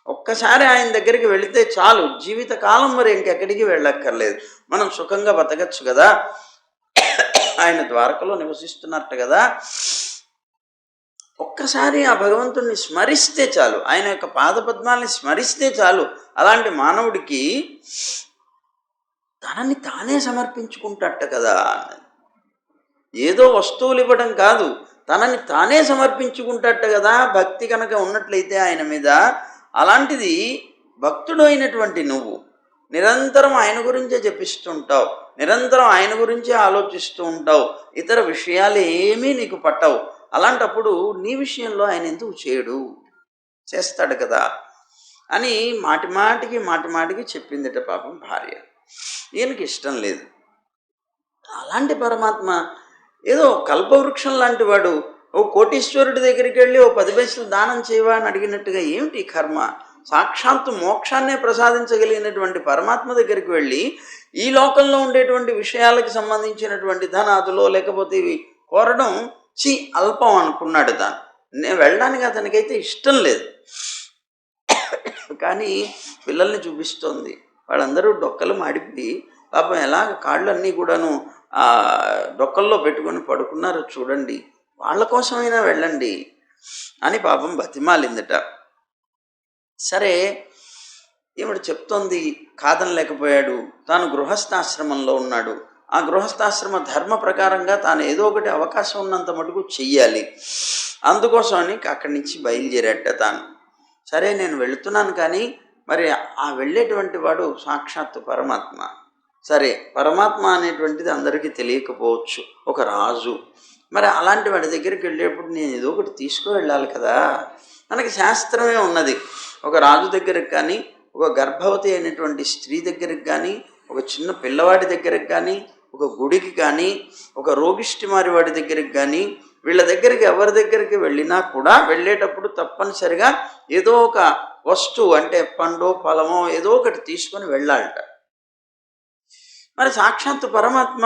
ఒక్కసారి ఆయన దగ్గరికి వెళితే చాలు, జీవితకాలం మరి ఇంకెక్కడికి వెళ్ళక్కర్లేదు, మనం సుఖంగా బతకచ్చు కదా ఆయన ద్వారకలో నివసిస్తున్నట్ట కదా, ఒక్కసారి ఆ భగవంతుణ్ణి స్మరిస్తే చాలు, ఆయన యొక్క పాదపద్మాల్ని స్మరిస్తే చాలు, అలాంటి మానవుడికి తనని తానే సమర్పించుకుంటట కదా. ఏదో వస్తువులు ఇవ్వడం కాదు, తనని తానే సమర్పించుకుంటట కదా భక్తి కనుక ఉన్నట్లయితే ఆయన మీద. అలాంటిది భక్తుడు అయినటువంటి నువ్వు నిరంతరం ఆయన గురించే జపిస్తుంటావు, నిరంతరం ఆయన గురించే ఆలోచిస్తూ ఉంటావు, ఇతర విషయాలు ఏమీ నీకు పట్టవు. అలాంటప్పుడు నీ విషయంలో ఆయన ఎందుకు చేయడు, చేస్తాడు కదా అని మాటి మాటికి చెప్పిందట పాపం భార్య. ఈయనకి ఇష్టం లేదు. అలాంటి పరమాత్మ ఏదో కల్పవృక్షం లాంటి వాడు ఓ కోటీశ్వరుడి దగ్గరికి వెళ్ళి ఓ 10 పైసలు దానం చేయవా అని అడిగినట్టుగా ఏమిటి కర్మ? సాక్షాత్తు మోక్షాన్నే ప్రసాదించగలిగినటువంటి పరమాత్మ దగ్గరికి వెళ్ళి ఈ లోకంలో ఉండేటువంటి విషయాలకు సంబంధించినటువంటి ధనాదులో లేకపోతే ఇవి కోరడం అల్పం అనుకున్నాడు తాను. నేను వెళ్ళడానికి అతనికైతే ఇష్టం లేదు. కానీ పిల్లల్ని చూపిస్తోంది, వాళ్ళందరూ డొక్కలు మాడిపోయి పాపం ఎలాగ కాళ్ళన్నీ కూడాను డొక్కల్లో పెట్టుకొని పడుకున్నారు చూడండి, వాళ్ళ కోసమైనా వెళ్ళండి అని పాపం బతిమాలిందట. సరే ఈవిడ చెప్తోంది, కాదనలేకపోయాడు. తాను గృహస్థాశ్రమంలో ఉన్నాడు, ఆ గృహస్థాశ్రమ ధర్మ ప్రకారంగా తాను ఏదో ఒకటి అవకాశం ఉన్నంత మటుకు చెయ్యాలి. అందుకోసమని అక్కడి నుంచి బయలుదేరాట తాను. సరే నేను వెళుతున్నాను, కానీ మరి ఆ వెళ్ళేటువంటి వాడు సాక్షాత్తు పరమాత్మ. సరే పరమాత్మ అనేటువంటిది అందరికీ తెలియకపోవచ్చు, ఒక రాజు. మరి అలాంటి వాడి దగ్గరికి వెళ్ళేప్పుడు నేను ఏదో ఒకటి తీసుకువెళ్ళాలి కదా. మనకి శాస్త్రమే ఉన్నది, ఒక రాజు దగ్గరికి కానీ, ఒక గర్భవతి అయినటువంటి స్త్రీ దగ్గరికి కానీ, ఒక చిన్న పిల్లవాడి దగ్గరికి కానీ, ఒక గుడికి కానీ, ఒక రోగిష్టి మారి వాడి దగ్గరికి కానీ, వీళ్ళ దగ్గరికి ఎవరి దగ్గరికి వెళ్ళినా కూడా వెళ్ళేటప్పుడు తప్పనిసరిగా ఏదో ఒక వస్తువు, అంటే పండో ఫలమో ఏదో ఒకటి తీసుకొని వెళ్ళాలట. మరి సాక్షాత్తు పరమాత్మ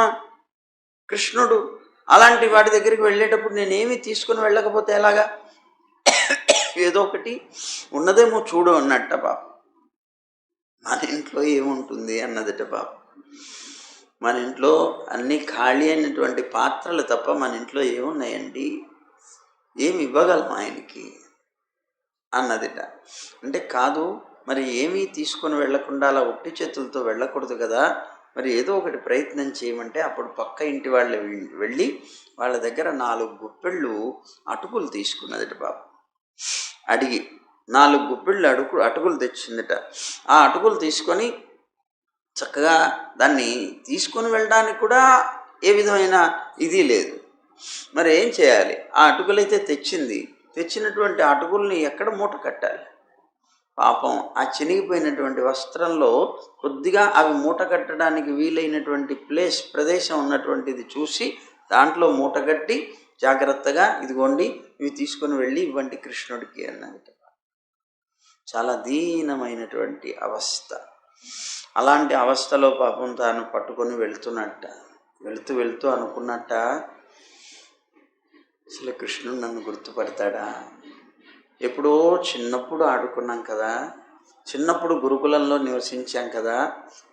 కృష్ణుడు అలాంటి వాడి దగ్గరికి వెళ్ళేటప్పుడు నేనేమి తీసుకుని వెళ్ళకపోతే ఎలాగా? ఏదో ఒకటి ఉన్నదేమో చూడు అన్నట్ట పాప. మన ఇంట్లో ఏముంటుంది అన్నదట పాప. మన ఇంట్లో అన్నీ ఖాళీ అయినటువంటి పాత్రలు తప్ప మన ఇంట్లో ఏమున్నాయండి, ఏమి ఇవ్వగలం ఆయనకి అన్నదిట. అంటే కాదు, మరి ఏమీ తీసుకొని వెళ్లకుండా అలా ఒట్టి చేతులతో వెళ్ళకూడదు కదా, మరి ఏదో ఒకటి ప్రయత్నం చేయమంటే అప్పుడు పక్క ఇంటి వాళ్ళు వెళ్ళి వాళ్ళ దగ్గర 4 గుప్పెళ్ళు అటుకులు తీసుకున్నదట పాప. అడిగి 4 గుప్పెళ్ళు అటుకులు తెచ్చిందట. ఆ అటుకులు తీసుకొని చక్కగా దాన్ని తీసుకొని వెళ్ళడానికి కూడా ఏ విధమైన ఇది లేదు. మరి ఏం చేయాలి? ఆ అటుకులైతే తెచ్చింది, తెచ్చినటువంటి అటుకుల్ని ఎక్కడ మూట కట్టాలి? పాపం ఆ చినిగిపోయినటువంటి వస్త్రంలో కొద్దిగా అవి మూట కట్టడానికి వీలైనటువంటి ప్రదేశం ఉన్నటువంటిది చూసి దాంట్లో మూట కట్టి జాగ్రత్తగా ఇదిగోండి ఇవి తీసుకొని వెళ్ళి ఇవ్వండి కృష్ణుడికి అన్నది. చాలా దీనమైనటువంటి అవస్థ. అలాంటి అవస్థలో పాపం తాను పట్టుకొని వెళ్తున్నట్ట. వెళుతూ అనుకున్నట్ట, అసలు కృష్ణుడు నన్ను గుర్తుపడతాడా? ఎప్పుడో చిన్నప్పుడు ఆడుకున్నాం కదా, చిన్నప్పుడు గురుకులంలో నివసించాం కదా,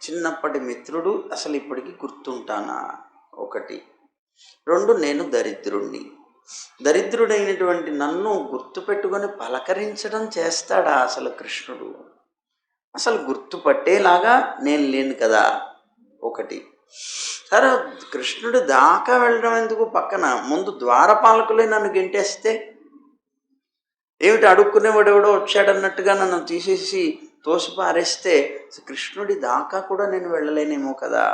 చిన్నప్పటి మిత్రుడు అసలు ఇప్పటికీ గుర్తుంటానా? 1. 2, నేను దరిద్రుడైనటువంటి నన్ను గుర్తుపెట్టుకొని పలకరించడం చేస్తాడా అసలు కృష్ణుడు? అసలు గుర్తుపట్టేలాగా నేను లేను కదా. 1. సరే కృష్ణుడు దాకా వెళ్ళడం ఎందుకు, పక్కన ముందు ద్వారపాలకులే నన్ను గెంటేస్తే ఏమిటి, అడుక్కునేవాడు ఎవడో వచ్చాడన్నట్టుగా నన్ను తీసేసి తోసిపారేస్తే కృష్ణుడి దాకా కూడా నేను వెళ్ళలేనేమో కదా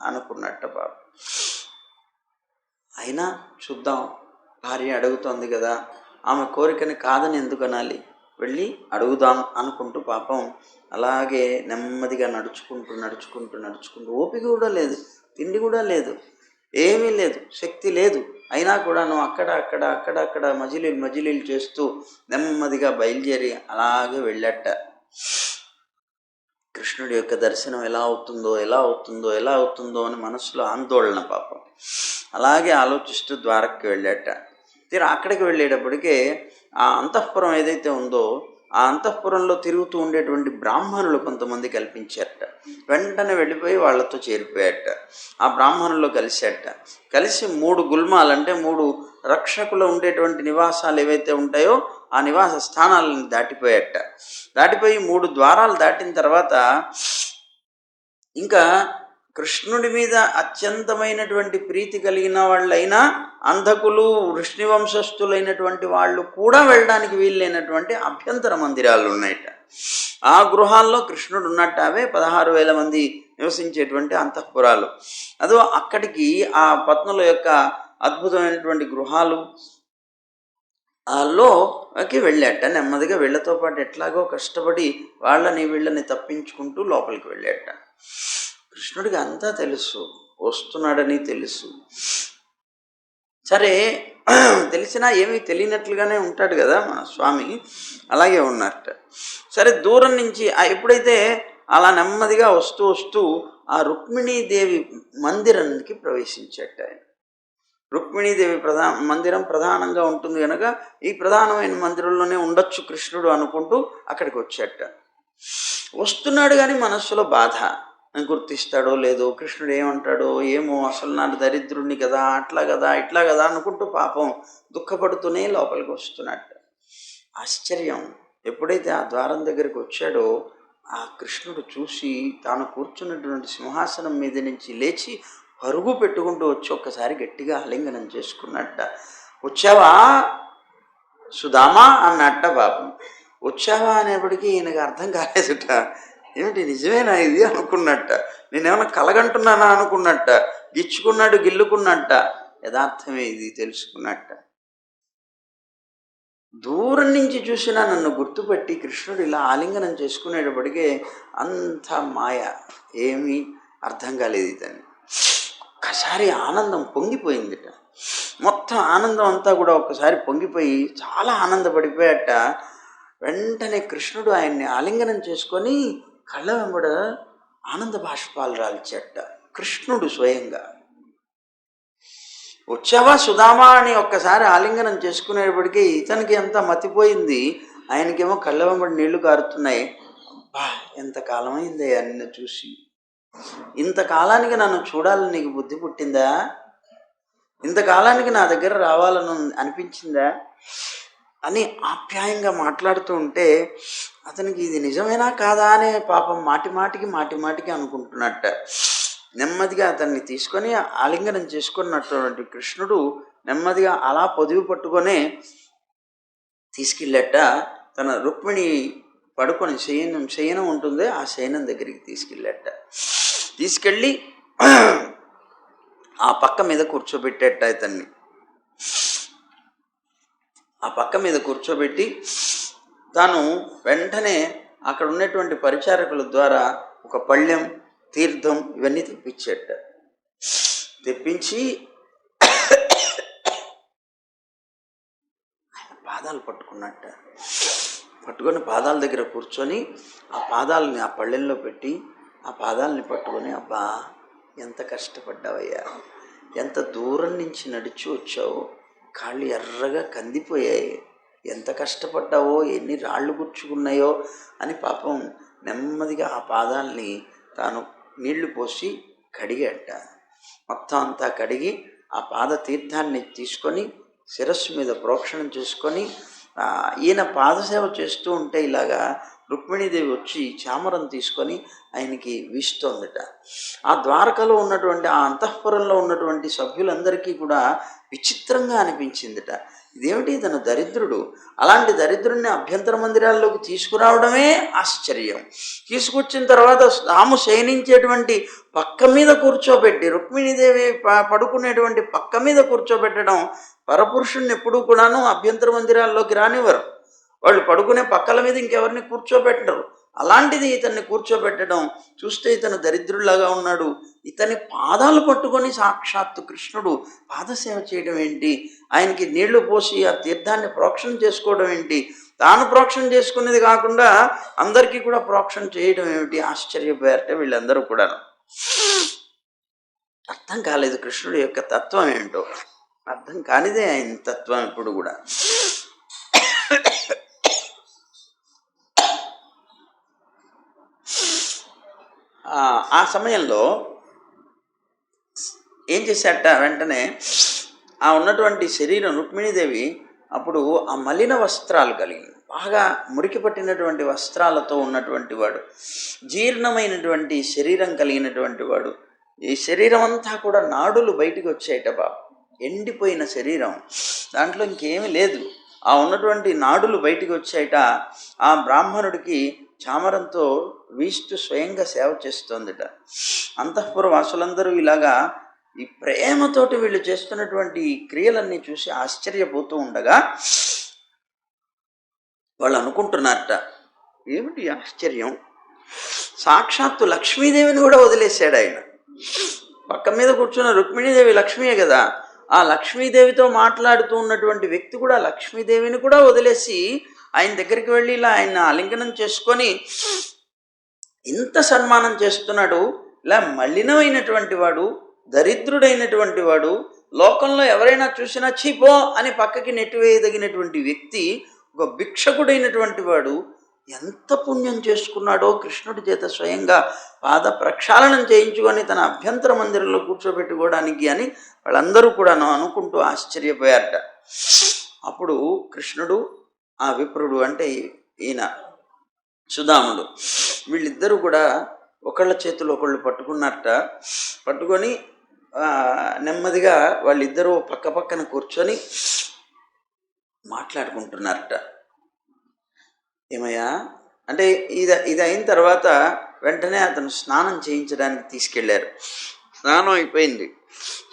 అనుకున్నట్ట బాబు. అయినా చూద్దాం, భార్య అడుగుతోంది కదా, ఆమె కోరికని కాదని ఎందుకు అనాలి, వెళ్ళి అడుగుదాం అనుకుంటూ పాపం అలాగే నెమ్మదిగా నడుచుకుంటూ ఓపిక కూడా లేదు, తిండి కూడా లేదు, ఏమీ లేదు, శక్తి లేదు. అయినా కూడాను అక్కడ మజిలీలు చేస్తూ నెమ్మదిగా బయలుదేరి అలాగే వెళ్ళట. కృష్ణుడి యొక్క దర్శనం ఎలా అవుతుందో అని మనసులో ఆందోళన పాపం. అలాగే ఆలోచిస్తూ ద్వారకకి వెళ్ళాట. తీరా అక్కడికి వెళ్ళేటప్పటికే ఆ అంతఃపురం ఏదైతే ఉందో ఆ అంతఃపురంలో తిరుగుతూ ఉండేటువంటి బ్రాహ్మణులు కొంతమంది కల్పించారట. వెంటనే వెళ్ళిపోయి వాళ్ళతో చేరిపోయాట. ఆ బ్రాహ్మణుల్లో కలిశాట. కలిసి 3 గుల్మాలంటే 3 రక్షకులు ఉండేటువంటి నివాసాలు ఏవైతే ఉంటాయో ఆ నివాస స్థానాలను దాటిపోయాట. దాటిపోయి 3 ద్వారాలు దాటిన తర్వాత ఇంకా కృష్ణుడి మీద అత్యంతమైనటువంటి ప్రీతి కలిగిన వాళ్ళైనా అంధకులు వృష్ణివంశస్థులైనటువంటి వాళ్ళు కూడా వెళ్ళడానికి వీల్లేనటువంటి అభ్యంతర మందిరాలు ఉన్నాయట. ఆ గృహాల్లో కృష్ణుడు ఉన్నట్టు. అవే 16,000 మంది నివసించేటువంటి అంతఃపురాలు. అదో అక్కడికి ఆ పత్నుల యొక్క అద్భుతమైనటువంటి గృహాలు లోకి వెళ్ళాట. నెమ్మదిగా వీళ్ళతో పాటు ఎట్లాగో కష్టపడి వీళ్ళని తప్పించుకుంటూ లోపలికి వెళ్ళాట. కృష్ణుడికి అంతా తెలుసు, వస్తున్నాడని తెలుసు. సరే, తెలిసినా ఏమీ తెలియనట్లుగానే ఉంటాడు కదా మన స్వామి, అలాగే ఉన్నట్ట. సరే, దూరం నుంచి ఎప్పుడైతే అలా నెమ్మదిగా వస్తూ వస్తూ ఆ రుక్మిణీదేవి మందిరానికి ప్రవేశించట. ఆయన రుక్మిణీదేవి మందిరం ప్రధానంగా ఉంటుంది కనుక ఈ ప్రధానమైన మందిరంలోనే ఉండొచ్చు కృష్ణుడు అనుకుంటూ అక్కడికి వచ్చాట. వస్తున్నాడు కానీ మనస్సులో బాధ. గుర్తిస్తాడో లేదో, కృష్ణుడు ఏమంటాడో ఏమో, అసలు నాకు దరిద్రుణ్ణి కదా, అట్లా కదా ఇట్లా కదా అనుకుంటూ పాపం దుఃఖపడుతూనే లోపలికి వస్తున్నట్ట. ఆశ్చర్యం, ఎప్పుడైతే ఆ ద్వారం దగ్గరికి వచ్చాడో ఆ కృష్ణుడు చూసి తాను కూర్చున్నటువంటి సింహాసనం మీద నుంచి లేచి పరుగు పెట్టుకుంటూ వచ్చి ఒక్కసారి గట్టిగా ఆలింగనం చేసుకున్నట్ట. వచ్చావా సుధామా అన్నట్ట. పాపం వచ్చావా అనేప్పటికీ ఈయనకు అర్థం కాలేదుట. ఏమిటి నిజమేనా ఇది అనుకున్నట్ట. నేనేమన్నా కలగంటున్నానా అనుకున్నట్ట. గిచ్చుకున్నాడు, గిల్లుకున్నట్ట. యథార్థమే ఇది తెలుసుకున్నట్ట. దూరం నుంచి చూసినా నన్ను గుర్తుపెట్టి కృష్ణుడు ఇలా ఆలింగనం చేసుకునేటప్పటికే అంత మాయ, ఏమీ అర్థం కాలేదు ఇతన్ని. ఒక్కసారి ఆనందం పొంగిపోయిందిట. మొత్తం ఆనందం అంతా కూడా ఒక్కసారి పొంగిపోయి చాలా ఆనందపడిపోయాట. వెంటనే కృష్ణుడు ఆయన్ని ఆలింగనం చేసుకొని కళ్ళ వెంబడ ఆనంద బాష్పాలు రాల్చట. కృష్ణుడు స్వయంగా వచ్చావా సుధామా అని ఒక్కసారి ఆలింగనం చేసుకునేప్పటికీ ఇతనికి ఎంత మతిపోయింది. ఆయనకేమో కళ్ళ వెంబడి నీళ్లు కారుతున్నాయి. అబ్బా, ఎంతకాలమైంది నిన్ను చూసి, ఇంతకాలానికి నన్ను చూడాలని నీకు బుద్ధి పుట్టిందా, ఇంతకాలానికి నా దగ్గర రావాలని అనిపించిందా అని ఆప్యాయంగా మాట్లాడుతూ ఉంటే అతనికి ఇది నిజమేనా కాదా అనే పాపం మాటి మాటికి అనుకుంటున్నట్ట. నెమ్మదిగా అతన్ని తీసుకొని ఆలింగనం చేసుకున్నటువంటి కృష్ణుడు నెమ్మదిగా అలా పొదివి పట్టుకొనే తీసుకెళ్ళట. తన రుక్మిణి పడుకొని శయనం ఉంటుంది, ఆ శయనం దగ్గరికి తీసుకెళ్ళట. తీసుకెళ్ళి ఆ పక్క మీద కూర్చోబెట్టేట. ఇతన్ని ఆ పక్క మీద కూర్చోబెట్టి తాను వెంటనే అక్కడ ఉన్నటువంటి పరిచారకుల ద్వారా ఒక పళ్ళెం, తీర్థం ఇవన్నీ తెప్పించేట. తెప్పించి ఆయన పాదాలు పట్టుకున్నట్ట. పట్టుకొని పాదాల దగ్గర కూర్చొని ఆ పాదాలని ఆ పళ్ళెంలో పెట్టి ఆ పాదాలని పట్టుకొని, అబ్బా ఎంత కష్టపడ్డావయ్యా, ఎంత దూరం నుంచి నడిచి వచ్చావో, కాళ్ళు ఎర్రగా కందిపోయాయి, ఎంత కష్టపడ్డావో, ఎన్ని రాళ్ళు గుచ్చుకున్నాయో అని పాపం నెమ్మదిగా ఆ పాదాలని తాను నీళ్లు పోసి కడిగట. మొత్తం అంతా కడిగి ఆ పాద తీర్థాన్ని తీసుకొని శిరస్సు మీద ప్రోక్షణం చేసుకొని ఈయన పాదసేవ చేస్తూ ఉంటే ఇలాగా రుక్మిణీదేవి వచ్చి చామరం తీసుకొని ఆయనకి వీస్తోందట. ఆ ద్వారకలో ఉన్నటువంటి ఆ అంతఃపురంలో ఉన్నటువంటి సభ్యులందరికీ కూడా విచిత్రంగా అనిపించిందట. ఇదేమిటి, ఇతను దరిద్రుడు, అలాంటి దరిద్రుడిని అభ్యంతర మందిరాల్లోకి తీసుకురావడమే ఆశ్చర్యం. తీసుకొచ్చిన తర్వాత తాము శయనించేటువంటి పక్క మీద కూర్చోబెట్టి, రుక్మిణీదేవి పడుకునేటువంటి పక్క మీద కూర్చోబెట్టడం, పరపురుషుణ్ణి ఎప్పుడూ కూడాను అభ్యంతర మందిరాల్లోకి రానివ్వరు. వాళ్ళు పడుకునే పక్కల మీద ఇంకెవరిని కూర్చోబెట్టరు. అలాంటిది ఇతన్ని కూర్చోబెట్టడం చూస్తే ఇతను దరిద్రులాగా ఉన్నాడు. ఇతని పాదాలు పట్టుకొని సాక్షాత్తు కృష్ణుడు పాదసేవ చేయడం ఏంటి, ఆయనకి నీళ్లు పోసి ఆ తీర్థాన్ని ప్రోక్షణ చేసుకోవడం ఏంటి, తాను ప్రోక్షణ చేసుకునేది కాకుండా అందరికీ కూడా ప్రోక్షణ చేయడం ఏమిటి, ఆశ్చర్యపోయారట వీళ్ళందరూ కూడా. అర్థం కాలేదు కృష్ణుడి యొక్క తత్వం ఏంటో, అర్థం కానిదే ఆయన తత్వం ఎప్పుడు కూడా. ఆ సమయంలో ఏం చేశాట, వెంటనే ఆ ఉన్నటువంటి శరీరం రుక్మిణీదేవి అప్పుడు ఆ మలిన వస్త్రాలు కలిగి, బాగా మురికి పట్టినటువంటి వస్త్రాలతో ఉన్నటువంటి వాడు, జీర్ణమైనటువంటి శరీరం కలిగినటువంటి వాడు, ఈ శరీరం అంతా కూడా నాడులు బయటికి వచ్చాయట బాబు, ఎండిపోయిన శరీరం, దాంట్లో ఇంకేమీ లేదు, ఆ ఉన్నటువంటి నాడులు బయటికి వచ్చాయట. ఆ బ్రాహ్మణుడికి చామరంతో వీస్తూ స్వయంగా సేవ చేస్తోందిట. అంతఃపుర వాసులందరూ ఇలాగా ఈ ప్రేమతోటి వీళ్ళు చేస్తున్నటువంటి క్రియలన్నీ చూసి ఆశ్చర్యపోతూ ఉండగా వాళ్ళు అనుకుంటున్నారట, ఏమిటి ఆశ్చర్యం, సాక్షాత్తు లక్ష్మీదేవిని కూడా వదిలేశాడు ఆయన. పక్క మీద కూర్చున్న రుక్మిణీదేవి లక్ష్మీయే కదా, ఆ లక్ష్మీదేవితో మాట్లాడుతూ ఉన్నటువంటి వ్యక్తి కూడా లక్ష్మీదేవిని కూడా వదిలేసి ఆయన దగ్గరికి వెళ్ళి ఇలా ఆయన ఆలింగనం చేసుకొని ఇంత సన్మానం చేస్తున్నాడు. ఇలా మలినమైనటువంటి వాడు, దరిద్రుడైనటువంటి వాడు, లోకంలో ఎవరైనా చూసినా చీపో అని పక్కకి నెట్టివేయదగినటువంటి వ్యక్తి, ఒక భిక్షకుడైనటువంటి వాడు ఎంత పుణ్యం చేసుకున్నాడో కృష్ణుడి చేత స్వయంగా పాద ప్రక్షాళనం చేయించుకొని తన అభ్యంతర మందిరంలో కూర్చోబెట్టుకోవడానికి అని వాళ్ళందరూ కూడా అనుకుంటూ ఆశ్చర్యపోయారట. అప్పుడు కృష్ణుడు, ఆ విప్రుడు అంటే ఈయన సుధాముడు, వీళ్ళిద్దరూ కూడా ఒకళ్ళ చేతులు ఒకళ్ళు పట్టుకున్నారట. పట్టుకొని నెమ్మదిగా వాళ్ళిద్దరూ పక్క పక్కన కూర్చొని మాట్లాడుకుంటున్నారట. ఏమయ్యా అంటే ఇది అయిన తర్వాత వెంటనే అతను స్నానం చేయించడానికి తీసుకెళ్ళారు. స్నానం అయిపోయింది.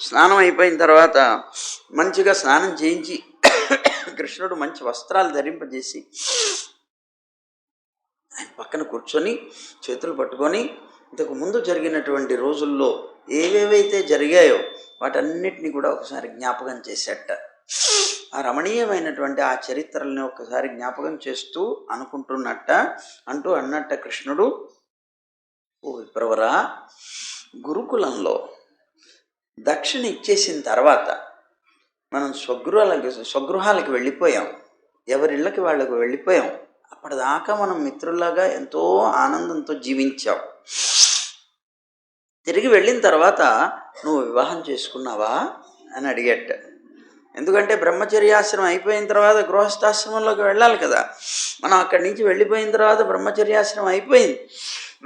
స్నానం అయిపోయిన తర్వాత మంచిగా స్నానం చేయించి కృష్ణుడు మంచి వస్త్రాలు ధరింపజేసి ఆయన పక్కన కూర్చొని చేతులు పట్టుకొని ఇంతకు ముందు జరిగినటువంటి రోజుల్లో ఏవేవైతే జరిగాయో వాటన్నిటినీ కూడా ఒకసారి జ్ఞాపకం చేసేట. ఆ రమణీయమైనటువంటి ఆ చరిత్రల్ని ఒకసారి జ్ఞాపకం చేస్తూ అనుకుంటున్నట్ట, అన్నట్ట కృష్ణుడు, ఓ విప్రవరా, గురుకులంలో దక్షిణ ఇచ్చేసిన తర్వాత మనం స్వగృహాలకి వెళ్ళిపోయాం, ఎవరిళ్ళకి వాళ్ళకి వెళ్ళిపోయాం. అప్పటిదాకా మనం మిత్రుల్లాగా ఎంతో ఆనందంతో జీవించాం. తిరిగి వెళ్ళిన తర్వాత నువ్వు వివాహం చేసుకున్నావా అని అడిగట. ఎందుకంటే బ్రహ్మచర్యాశ్రమం అయిపోయిన తర్వాత గృహస్థాశ్రమంలోకి వెళ్ళాలి కదా. మనం అక్కడి నుంచి వెళ్ళిపోయిన తర్వాత బ్రహ్మచర్యాశ్రమం అయిపోయింది,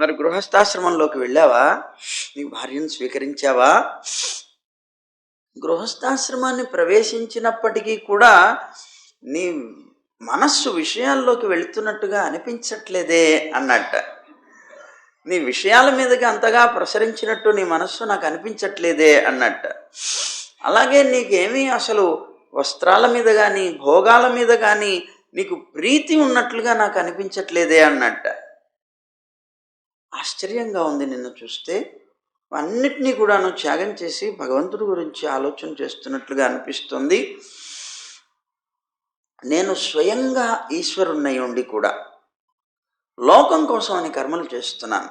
మరి గృహస్థాశ్రమంలోకి వెళ్ళావా, నీకు భార్యను స్వీకరించావా? గృహస్థాశ్రమాన్ని ప్రవేశించినప్పటికీ కూడా నీ మనస్సు విషయాల్లోకి వెళుతున్నట్టుగా అనిపించట్లేదే అన్నట్ట. నీ విషయాల మీదకి అంతగా ప్రసరించినట్టు నీ మనస్సు నాకు అనిపించట్లేదే అన్నట్ట. అలాగే నీకేమీ అసలు వస్త్రాల మీద కానీ భోగాల మీద కానీ నీకు ప్రీతి ఉన్నట్లుగా నాకు అనిపించట్లేదే అన్నట్ట. ఆశ్చర్యంగా ఉంది నిన్ను చూస్తే, అన్నిటినీ కూడాను త్యాగం చేసి భగవంతుడి గురించి ఆలోచన చేస్తున్నట్లుగా అనిపిస్తుంది. నేను స్వయంగా ఈశ్వరుణ్ణి ఉండి కూడా లోకం కోసం అని కర్మలు చేస్తున్నాను.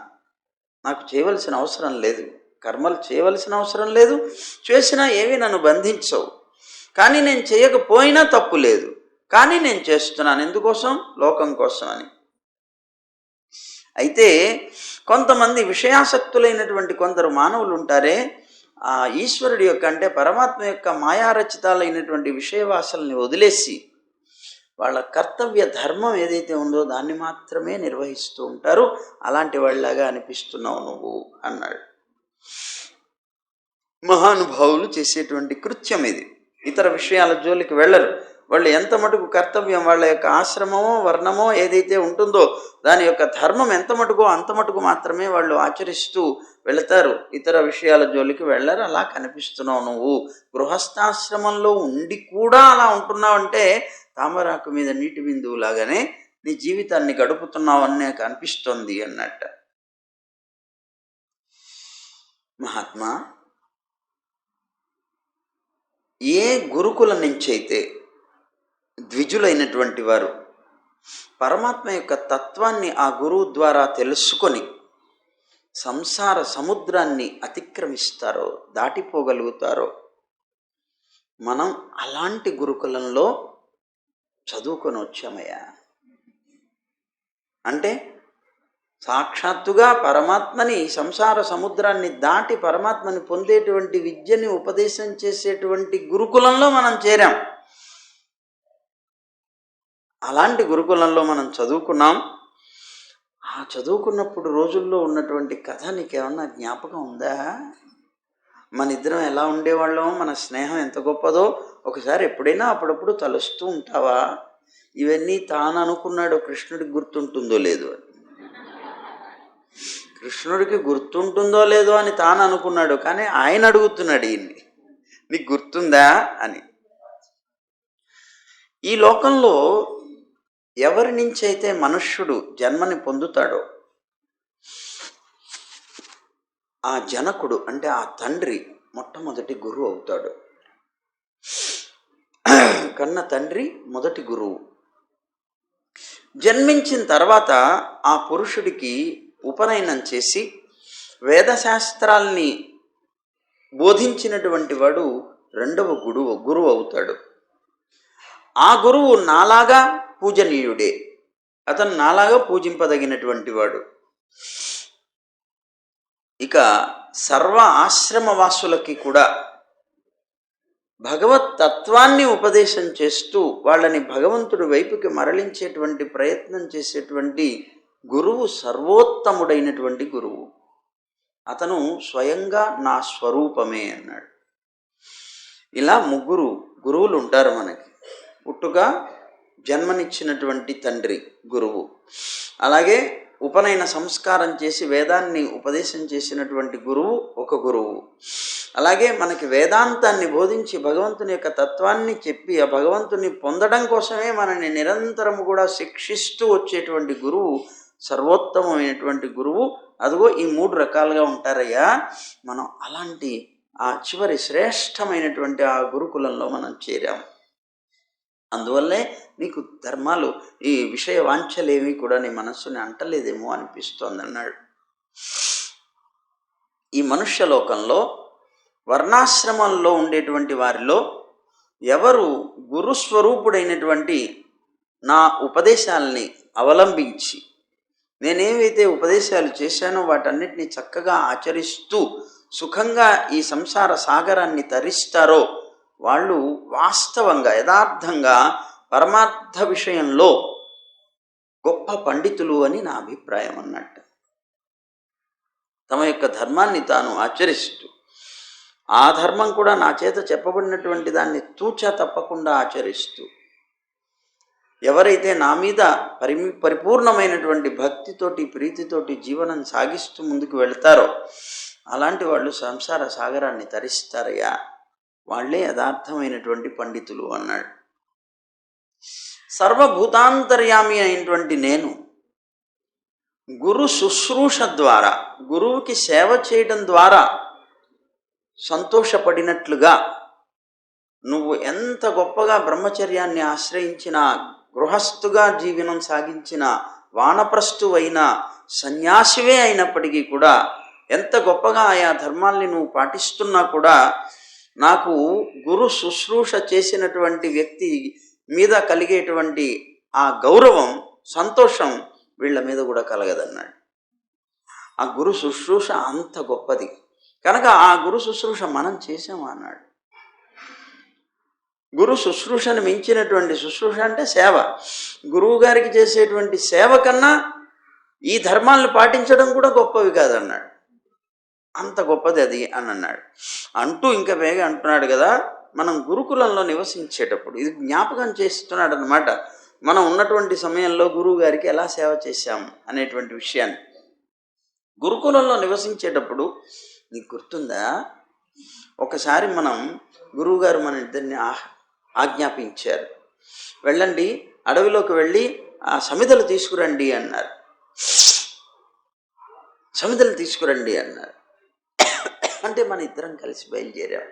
నాకు చేయవలసిన అవసరం లేదు, కర్మలు చేయవలసిన అవసరం లేదు, చేసినా ఏవి నన్ను బంధించవు. కానీ నేను చేయకపోయినా తప్పు లేదు, కానీ నేను చేస్తున్నాను. ఎందుకోసం? లోకం కోసం అని. అయితే కొంతమంది విషయాసక్తులైనటువంటి కొందరు మానవులు ఉంటారే, ఆ ఈశ్వరుడి యొక్క అంటే పరమాత్మ యొక్క మాయారచితాలైనటువంటి విషయవాసల్ని వదిలేసి వాళ్ళ కర్తవ్య ధర్మం ఏదైతే ఉందో దాన్ని మాత్రమే నిర్వహిస్తూ ఉంటారు. అలాంటి వాళ్ళలాగా అనిపిస్తున్నావు నువ్వు అన్నాడు. మహానుభావులు చేసేటువంటి కృత్యం ఇది. ఇతర విషయాల జోలికి వెళ్ళరు. వాళ్ళు ఎంత మటుకు కర్తవ్యం, వాళ్ళ యొక్క ఆశ్రమమో వర్ణమో ఏదైతే ఉంటుందో దాని యొక్క ధర్మం ఎంత మటుకో అంత మటుకు మాత్రమే వాళ్ళు ఆచరిస్తూ వెళతారు. ఇతర విషయాల జోలికి వెళ్ళరు. అలా కనిపిస్తున్నావు నువ్వు. గృహస్థాశ్రమంలో ఉండి కూడా అలా ఉంటున్నావు అంటే తామరాకు మీద నీటి బిందువు లాగానే నీ జీవితాన్ని గడుపుతున్నావని నాకు అనిపిస్తోంది అన్నట్ట. మహాత్మా, ఏ గురుకుల నుంచి అయితే ద్విజులైనటువంటి వారు పరమాత్మ యొక్క తత్వాన్ని ఆ గురువు ద్వారా తెలుసుకొని సంసార సముద్రాన్ని అతిక్రమిస్తారో, దాటిపోగలుగుతారో, మనం అలాంటి గురుకులంలో చదువుకొని వచ్చామయ్యా. అంటే సాక్షాత్తుగా పరమాత్మని, సంసార సముద్రాన్ని దాటి పరమాత్మని పొందేటువంటి విద్యని ఉపదేశం చేసేటువంటి గురుకులంలో మనం చేరాం. అలాంటి గురుకులంలో మనం చదువుకున్నాం. ఆ చదువుకున్నప్పుడు రోజుల్లో ఉన్నటువంటి కథ నీకేమన్నా జ్ఞాపకం ఉందా? మన ఇద్దరం ఎలా ఉండేవాళ్ళం, మన స్నేహం ఎంత గొప్పదో ఒకసారి ఎప్పుడైనా అప్పుడప్పుడు తలుస్తూ ఉంటావా? ఇవన్నీ తాను అనుకున్నాడు కృష్ణుడికి గుర్తుంటుందో లేదో అని. కృష్ణుడికి గుర్తుంటుందో లేదో అని తాను అనుకున్నాడు, కానీ ఆయన అడుగుతున్నాడు ఈయన్ని, నీకు గుర్తుందా అని. ఈ లోకంలో ఎవరి నుంచి అయితే మనుష్యుడు జన్మని పొందుతాడో ఆ జనకుడు అంటే ఆ తండ్రి మొట్టమొదటి గురువు అవుతాడు. కన్న తండ్రి మొదటి గురువు. జన్మించిన తర్వాత ఆ పురుషుడికి ఉపనయనం చేసి వేదశాస్త్రాల్ని బోధించినటువంటి వాడు రెండవ గురువు అవుతాడు. ఆ గురువు నాలాగా పూజనీయుడే, అతను నాలాగా పూజింపదగినటువంటి వాడు. ఇక సర్వ ఆశ్రమవాసులకి కూడా భగవత్ తత్వాన్ని ఉపదేశం చేస్తూ వాళ్ళని భగవంతుడి వైపుకి మరలించేటువంటి ప్రయత్నం చేసేటువంటి గురువు సర్వోత్తముడైనటువంటి గురువు. అతను స్వయంగా నా స్వరూపమే అన్నాడు. ఇలా ముగ్గురు గురువులు ఉంటారు మనకి. పుట్టుగా జన్మనిచ్చినటువంటి తండ్రి గురువు, అలాగే ఉపనయన సంస్కారం చేసి వేదాన్ని ఉపదేశం చేసినటువంటి గురువు ఒక గురువు, అలాగే మనకి వేదాంతాన్ని బోధించి భగవంతుని యొక్క తత్వాన్ని చెప్పి ఆ భగవంతుని పొందడం కోసమే మనని నిరంతరము కూడా శిక్షిస్తూ వచ్చేటువంటి గురువు సర్వోత్తమమైనటువంటి గురువు. అదిగో ఈ 3 రకాలుగా ఉంటారయ్యా. మనం అలాంటి ఆ చివరి శ్రేష్టమైనటువంటి ఆ గురుకులంలో మనం చేరాము. అందువల్లే నీకు ధర్మాలు, ఈ విషయ వాంఛలేవి కూడా నీ మనస్సుని అంటలేదేమో అనిపిస్తోంది అన్నాడు. ఈ మనుష్యలోకంలో వర్ణాశ్రమంలో ఉండేటువంటి వారిలో ఎవరు గురుస్వరూపుడైనటువంటి నా ఉపదేశాలని అవలంబించి నేనేవైతే ఉపదేశాలు చేశానో వాటన్నిటిని చక్కగా ఆచరిస్తూ సుఖంగా ఈ సంసార సాగరాన్ని తరిస్తారో వాళ్ళు వాస్తవంగా యథార్థంగా పరమార్థ విషయంలో గొప్ప పండితులు అని నా అభిప్రాయం అన్నట్టు. తమ యొక్క ధర్మాన్ని తాను ఆచరిస్తూ ఆ ధర్మం కూడా నా చేత చెప్పబడినటువంటి దాన్ని తూచా తప్పకుండా ఆచరిస్తూ ఎవరైతే నా మీద పరిపూర్ణమైనటువంటి భక్తితోటి ప్రీతితోటి జీవనం సాగిస్తూ ముందుకు వెళ్తారో అలాంటి వాళ్ళు సంసార సాగరాన్ని తరిస్తారయ్యా, వాళ్ళే యథార్థమైనటువంటి పండితులు అన్నాడు. సర్వభూతాంతర్యామి అయినటువంటి నేను గురు శుశ్రూష ద్వారా, గురువుకి సేవ చేయడం ద్వారా సంతోషపడినట్లుగా నువ్వు ఎంత గొప్పగా బ్రహ్మచర్యాన్ని ఆశ్రయించిన, గృహస్థుగా జీవనం సాగించిన, వానప్రస్థువైన, సన్యాసివే అయినప్పటికీ కూడా ఎంత గొప్పగా ఆయా ధర్మాల్ని నువ్వు పాటిస్తున్నా కూడా నాకు గురు శుశ్రూష చేసినటువంటి వ్యక్తి మీద కలిగేటువంటి ఆ గౌరవం, సంతోషం వీళ్ళ మీద కూడా కలగదన్నాడు. ఆ గురు శుశ్రూష అంత గొప్పది కనుక ఆ గురు శుశ్రూష మనం చేసామా అన్నాడు. గురు శుశ్రూషను మించినటువంటి శుశ్రూష అంటే సేవ. గురువు గారికి చేసేటువంటి సేవ కన్నా ఈ ధర్మాలను పాటించడం కూడా గొప్పవి కాదన్నాడు. అంత గొప్పది అది అని అన్నాడు. అంటూ ఇంకా వేగ అంటున్నాడు కదా, మనం గురుకులంలో నివసించేటప్పుడు ఇది జ్ఞాపకం చేస్తున్నాడు అన్నమాట. మనం ఉన్నటువంటి సమయంలో గురువు గారికి ఎలా సేవ చేశాం అనేటువంటి విషయాన్ని. గురుకులంలో నివసించేటప్పుడు నీకు గుర్తుందా, ఒకసారి మనం గురువుగారు మన ఇద్దరిని ఆజ్ఞాపించారు, వెళ్ళండి అడవిలోకి వెళ్ళి ఆ సమిధలు తీసుకురండి అన్నారు. సమిధలు తీసుకురండి అన్నారు. అంటే మన ఇద్దరం కలిసి బయలుదేరాం.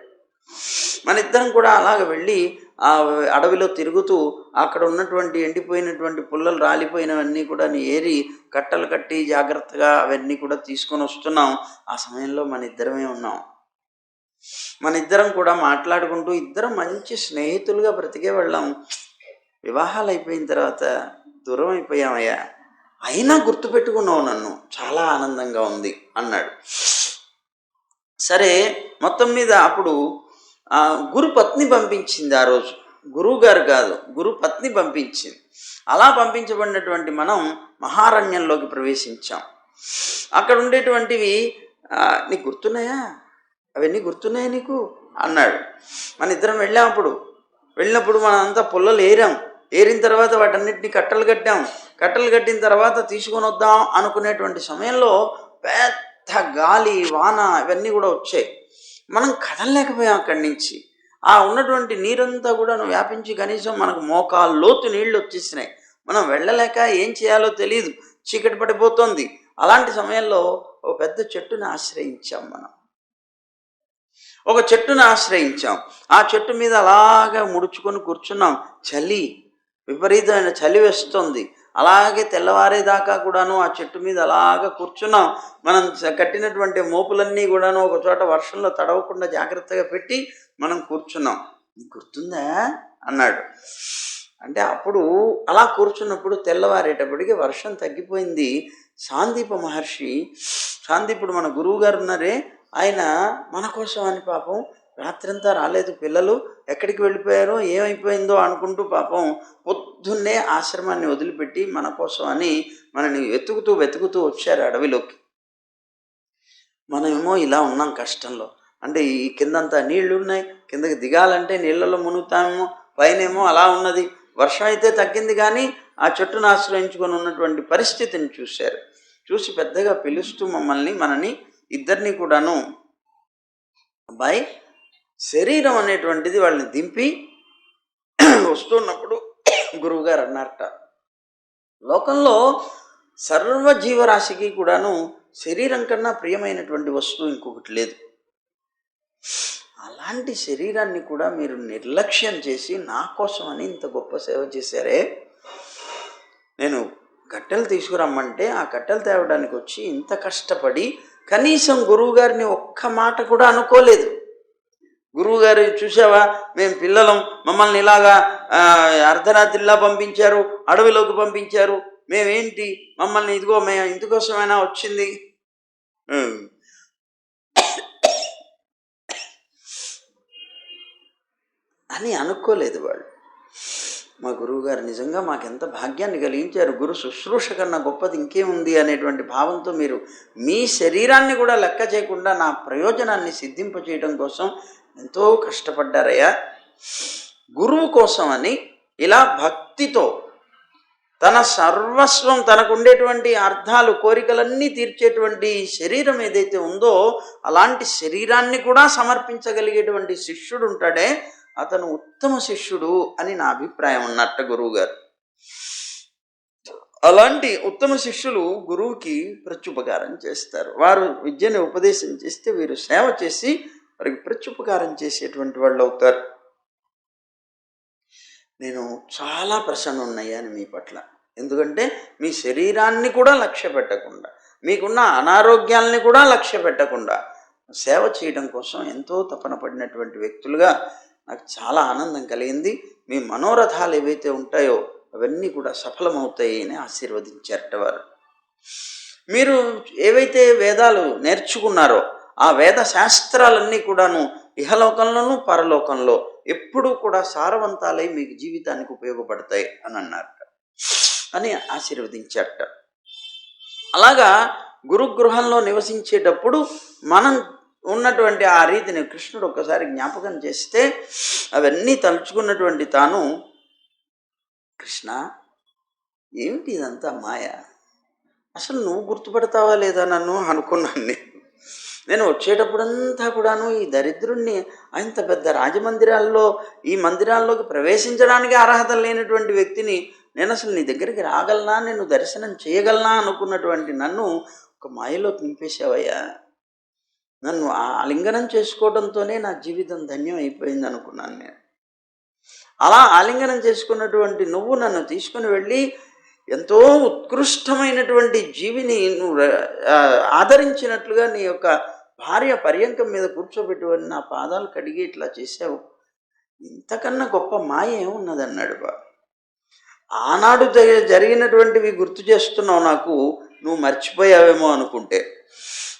మన ఇద్దరం కూడా అలాగ వెళ్ళి ఆ అడవిలో తిరుగుతూ అక్కడ ఉన్నటువంటి ఎండిపోయినటువంటి పుల్లలు రాలిపోయినవన్నీ కూడా ఏరి కట్టలు కట్టి జాగ్రత్తగా అవన్నీ కూడా తీసుకొని వస్తున్నాం. ఆ సమయంలో మన ఇద్దరమే ఉన్నాం. మన ఇద్దరం కూడా మాట్లాడుకుంటూ ఇద్దరం మంచి స్నేహితులుగా బ్రతికే వాళ్ళం. వివాహాలు అయిపోయిన తర్వాత దూరం అయిపోయామయ్యా. అయినా గుర్తుపెట్టుకున్నావు నన్ను, చాలా ఆనందంగా ఉంది అన్నాడు. సరే, మొత్తం మీద అప్పుడు గురు పత్ని పంపించింది. ఆ రోజు గురువు గారు కాదు, గురు పత్ని పంపించింది. అలా పంపించబడినటువంటి మనం మహారణ్యంలోకి ప్రవేశించాం. అక్కడ ఉండేటువంటివి నీకు గుర్తున్నాయా, అవన్నీ గుర్తున్నాయా నీకు అన్నాడు. మన ఇద్దరం వెళ్ళినప్పుడు మనం అంతా పుల్లలు ఏరిన తర్వాత వాటన్నిటిని కట్టలు కట్టిన తర్వాత తీసుకొని వద్దాం అనుకునేటువంటి సమయంలో పెద్ద గాలి వాన ఇవన్నీ కూడా వచ్చాయి. మనం కదలలేకపోయాం అక్కడి నుంచి. ఉన్నటువంటి నీరంతా కూడా వ్యాపించి కనీసం మనకు మోకాలు లోతు నీళ్లు వచ్చేసినాయి. మనం వెళ్ళలేక ఏం చేయాలో తెలియదు, చీకటి పడిపోతుంది. అలాంటి సమయంలో ఒక పెద్ద చెట్టుని ఆశ్రయించాం. ఒక చెట్టును ఆశ్రయించాం. ఆ చెట్టు మీద అలాగా ముడుచుకొని కూర్చున్నాం. విపరీతమైన చలి వేస్తుంది. అలాగే తెల్లవారేదాకా కూడాను ఆ చెట్టు మీద అలాగా కూర్చున్నాం. మనం కట్టినటువంటి మోపులన్నీ కూడాను ఒక చోట వర్షంలో తడవకుండా జాగ్రత్తగా పెట్టి మనం కూర్చున్నాం. గుర్తుందా అన్నాడు. అంటే అప్పుడు అలా కూర్చున్నప్పుడు తెల్లవారేటప్పటికి వర్షం తగ్గిపోయింది. సాందీపుడు మన గురువు గారు ఉన్నారే, ఆయన మన కోసం అని పాపం రాత్రంతా రాలేదు. పిల్లలు ఎక్కడికి వెళ్ళిపోయారో ఏమైపోయిందో అనుకుంటూ పాపం పొద్దున్నే ఆశ్రమాన్ని వదిలిపెట్టి మన కోసం అని మనని వెతుకుతూ వచ్చారు అడవిలోకి. మనమేమో ఇలా ఉన్నాం కష్టంలో. అంటే ఈ కిందంతా నీళ్లు ఉన్నాయి, కిందకి దిగాలంటే నీళ్లలో మునుగుతామేమో, పైనేమో అలా ఉన్నది. వర్షం అయితే తగ్గింది, కానీ ఆ చెట్టును ఆశ్రయించుకొని ఉన్నటువంటి పరిస్థితిని చూసి పెద్దగా పిలుస్తూ మనని ఇద్దరిని కూడాను, అబ్బాయి శరీరం అనేటువంటిది వాళ్ళని దింపి వస్తున్నప్పుడు గురువుగారు అన్నారట, లోకంలో సర్వజీవరాశికి కూడాను శరీరం కన్నా ప్రియమైనటువంటి వస్తువు ఇంకొకటి లేదు. అలాంటి శరీరాన్ని కూడా మీరు నిర్లక్ష్యం చేసి నా కోసం అని ఇంత గొప్ప సేవ చేశారే. నేను కట్టెలు తీసుకురమ్మంటే ఆ కట్టెలు తేవడానికి వచ్చి ఇంత కష్టపడి కనీసం గురువుగారిని ఒక్క మాట కూడా అనుకోలేదు. గురువుగారు చూసావా, మేము పిల్లలం, మమ్మల్ని ఇలాగా అర్ధరాత్రిలా పంపించారు, అడవిలోకి పంపించారు, మేమేంటి, మమ్మల్ని ఇదిగో మేము ఇందుకోసమైనా వచ్చింది అని అనుకోలేదు వాళ్ళు. మా గురువుగారు నిజంగా మాకెంత భాగ్యాన్ని కలిగించారు, గురు శుశ్రూష కన్నా గొప్పది ఇంకేముంది అనేటువంటి భావంతో మీరు మీ శరీరాన్ని కూడా లెక్క చేయకుండా నా ప్రయోజనాన్ని సిద్ధింపచేయడం కోసం ఎంతో కష్టపడ్డారయ్యా. గురువు కోసం అని ఇలా భక్తితో తన సర్వస్వం, తనకు ఉండేటువంటి అర్థాలు కోరికలన్నీ తీర్చేటువంటి శరీరం ఏదైతే ఉందో అలాంటి శరీరాన్ని కూడా సమర్పించగలిగేటువంటి శిష్యుడు ఉంటాడే, అతను ఉత్తమ శిష్యుడు అని నా అభిప్రాయం అన్నట్ట గురువుగారు. అలాంటి ఉత్తమ శిష్యులు గురువుకి ప్రత్యుపకారం చేస్తారు. వారు విద్యను ఉపదేశం చేస్తే వీరు సేవ చేసి వారికి ప్రత్యుపకారం చేసేటువంటి వాళ్ళు అవుతారు. నేను చాలా ప్రసన్నున్నయ్యాను మీ పట్ల. ఎందుకంటే మీ శరీరాన్ని కూడా లక్ష్య పెట్టకుండా, మీకున్న అనారోగ్యాలని కూడా లక్ష్య పెట్టకుండా సేవ చేయడం కోసం ఎంతో తపన పడినటువంటి వ్యక్తులుగా నాకు చాలా ఆనందం కలిగింది. మీ మనోరథాలు ఏవైతే ఉంటాయో అవన్నీ కూడా సఫలమవుతాయి అని ఆశీర్వదించారట వారు. మీరు ఏవైతే వేదాలు నేర్చుకున్నారో ఆ వేద శాస్త్రాలన్నీ కూడాను ఇహలోకంలోనూ పరలోకంలో ఎప్పుడూ కూడా సారవంతాలై మీకు జీవితానికి ఉపయోగపడతాయి అని అన్నారట, అని ఆశీర్వదించారట. అలాగా గురుగృహంలో నివసించేటప్పుడు మనం ఉన్నటువంటి ఆ రీతిని కృష్ణుడు ఒక్కసారి జ్ఞాపకం చేస్తే అవన్నీ తలుచుకున్నటువంటి తాను, కృష్ణ ఏమిటి ఇదంతా మాయ, అసలు నువ్వు గుర్తుపడతావా లేదా నన్ను అనుకున్నాను. నేను వచ్చేటప్పుడంతా కూడాను ఈ దరిద్రుణ్ణి, అంత పెద్ద రాజమందిరాల్లో ఈ మందిరాల్లోకి ప్రవేశించడానికి అర్హత లేనటువంటి వ్యక్తిని నేను అసలు నీ దగ్గరికి రాగలనా, నేను దర్శనం చేయగలనా అనుకున్నటువంటి నన్ను ఒక మాయలో నింపేశావయ్యా. నన్ను ఆలింగనం చేసుకోవడంతోనే నా జీవితం ధన్యం అయిపోయింది అనుకున్నాను నేను. అలా ఆలింగనం చేసుకున్నటువంటి నువ్వు నన్ను తీసుకుని వెళ్ళి ఎంతో ఉత్కృష్టమైనటువంటి జీవిని నువ్వు ఆదరించినట్లుగా నీ యొక్క భార్య పర్యంకం మీద కూర్చోబెట్టువని నా పాదాలు కడిగి ఇట్లా చేశావు, ఇంతకన్నా గొప్ప మాయ ఏమున్నదన్నాడు బాబు. ఆనాడు జరిగినటువంటివి గుర్తు చేస్తున్నావు నాకు, నువ్వు మర్చిపోయావేమో అనుకుంటే.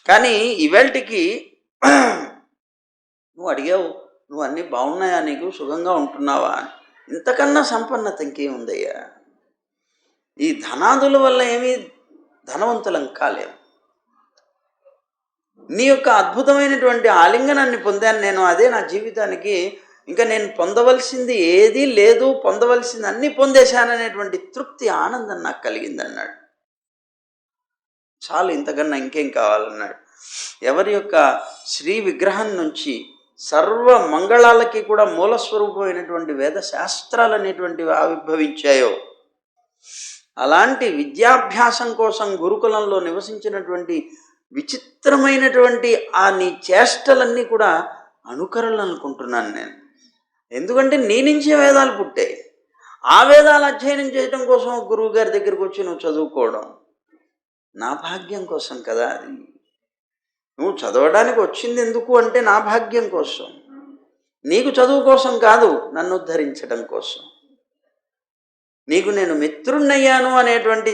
కానీ ఇవాళకి నువ్వు అడిగావు, నువ్వు అన్నీ బాగున్నాయా, నీకు సుఖంగా ఉంటున్నావా అని. ఇంతకన్నా సంపన్నత ఇంకేముందయ్యా? ఈ ధనాదుల వల్ల ఏమీ ధనవంతులం కాలేము. నీ యొక్క అద్భుతమైనటువంటి ఆలింగనాన్ని పొందాను నేను, అదే నా జీవితానికి, ఇంకా నేను పొందవలసింది ఏదీ లేదు, పొందవలసింది అన్నీ పొందేశాననేటువంటి తృప్తి, ఆనందం నాకు కలిగిందన్నాడు. చాలు, ఇంతకన్నా ఇంకేం కావాలన్నాడు. ఎవరి యొక్క శ్రీ విగ్రహం నుంచి సర్వ మంగళాలకి కూడా మూలస్వరూపమైనటువంటి వేద శాస్త్రాలు అనేటువంటివి ఆవిర్భవించాయో, అలాంటి విద్యాభ్యాసం కోసం గురుకులంలో నివసించినటువంటి విచిత్రమైనటువంటి ఆ నీ చేష్టలన్నీ కూడా అనుకరణలు అనుకుంటున్నాను నేను. ఎందుకంటే నీ నుంచే వేదాలు పుట్టాయి. ఆ వేదాలు అధ్యయనం చేయడం కోసం గురువు గారి దగ్గరికి వచ్చి నువ్వు చదువుకోవడం నా భాగ్యం కోసం కదా. అది నువ్వు చదవడానికి వచ్చింది ఎందుకు అంటే నా భాగ్యం కోసం, నీకు చదువు కోసం కాదు, నన్ను ఉద్ధరించడం కోసం. నీకు నేను మిత్రుణ్ణయ్యాను అనేటువంటి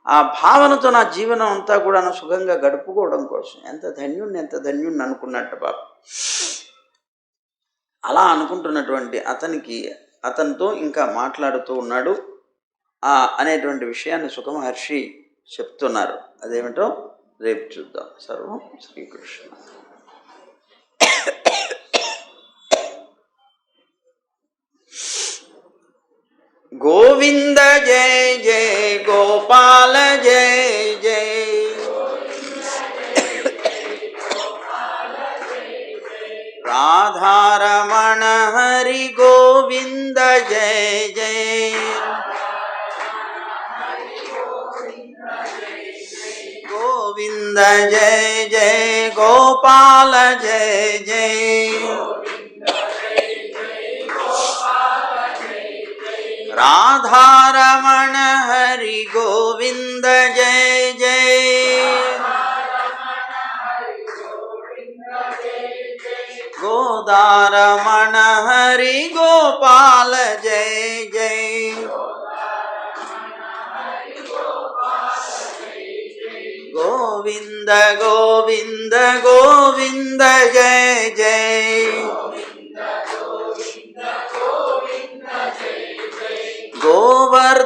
ఆ భావనతో నా జీవనం అంతా కూడా సుఖంగా గడుపుకోవడం కోసం. ఎంత ధన్యుణ్ణి అనుకున్నట్టు బాబు. అలా అనుకుంటున్నటువంటి అతనితో ఇంకా మాట్లాడుతూ ఉన్నాడు అనేటువంటి విషయాన్ని సుఖమహర్షి చెప్తున్నారు. అదేమిటో రేపు చూద్దాం. సర్వం శ్రీకృష్ణ. గోవింద జయ జయ గోపాల జయ జయ, రాధారమణ హరి గోవింద జయ జయ, గోవింద జయ జయ గోపాల జయ జయ, రాధారమణ హరి గోవింద జయ జయ, గోదారమణ హరి గోపాల జయ జయ, గోవింద గోవింద గోవింద జయ జయ,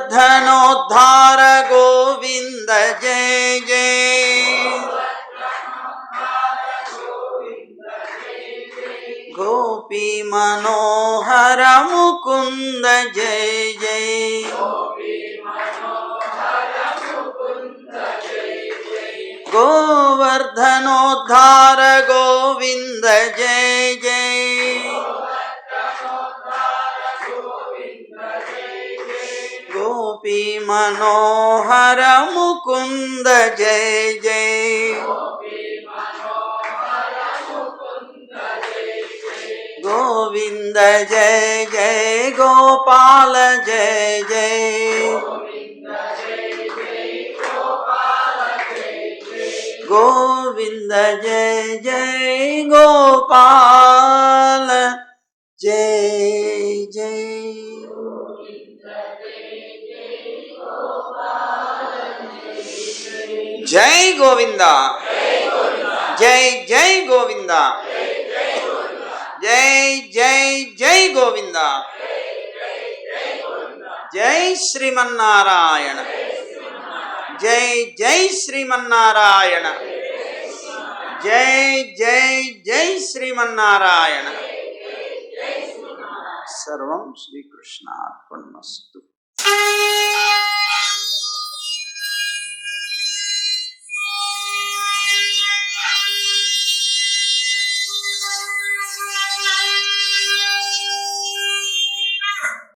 గోవర్ధనోద్ధార గోవింద జయ జయ, గోపీ మనోహర ముకుంద జయ జయ, గోవర్ధనోద్ధార గోవింద జయ జయ, గోపీ మనోహర ముకుంద జయ జయ, గోవింద జయ జయ గోపాల జయ జయ, గోవింద జయ జయ గోపాల జయ జయ. జై గోవింద, జై జై గోవింద, జై జై జై గోవింద, జై శ్రీమన్నారాయణ, జై జై శ్రీమన్నారాయణ, జై జై జై శ్రీమన్నారాయణ. సర్వం శ్రీకృష్ణార్పణమస్తు.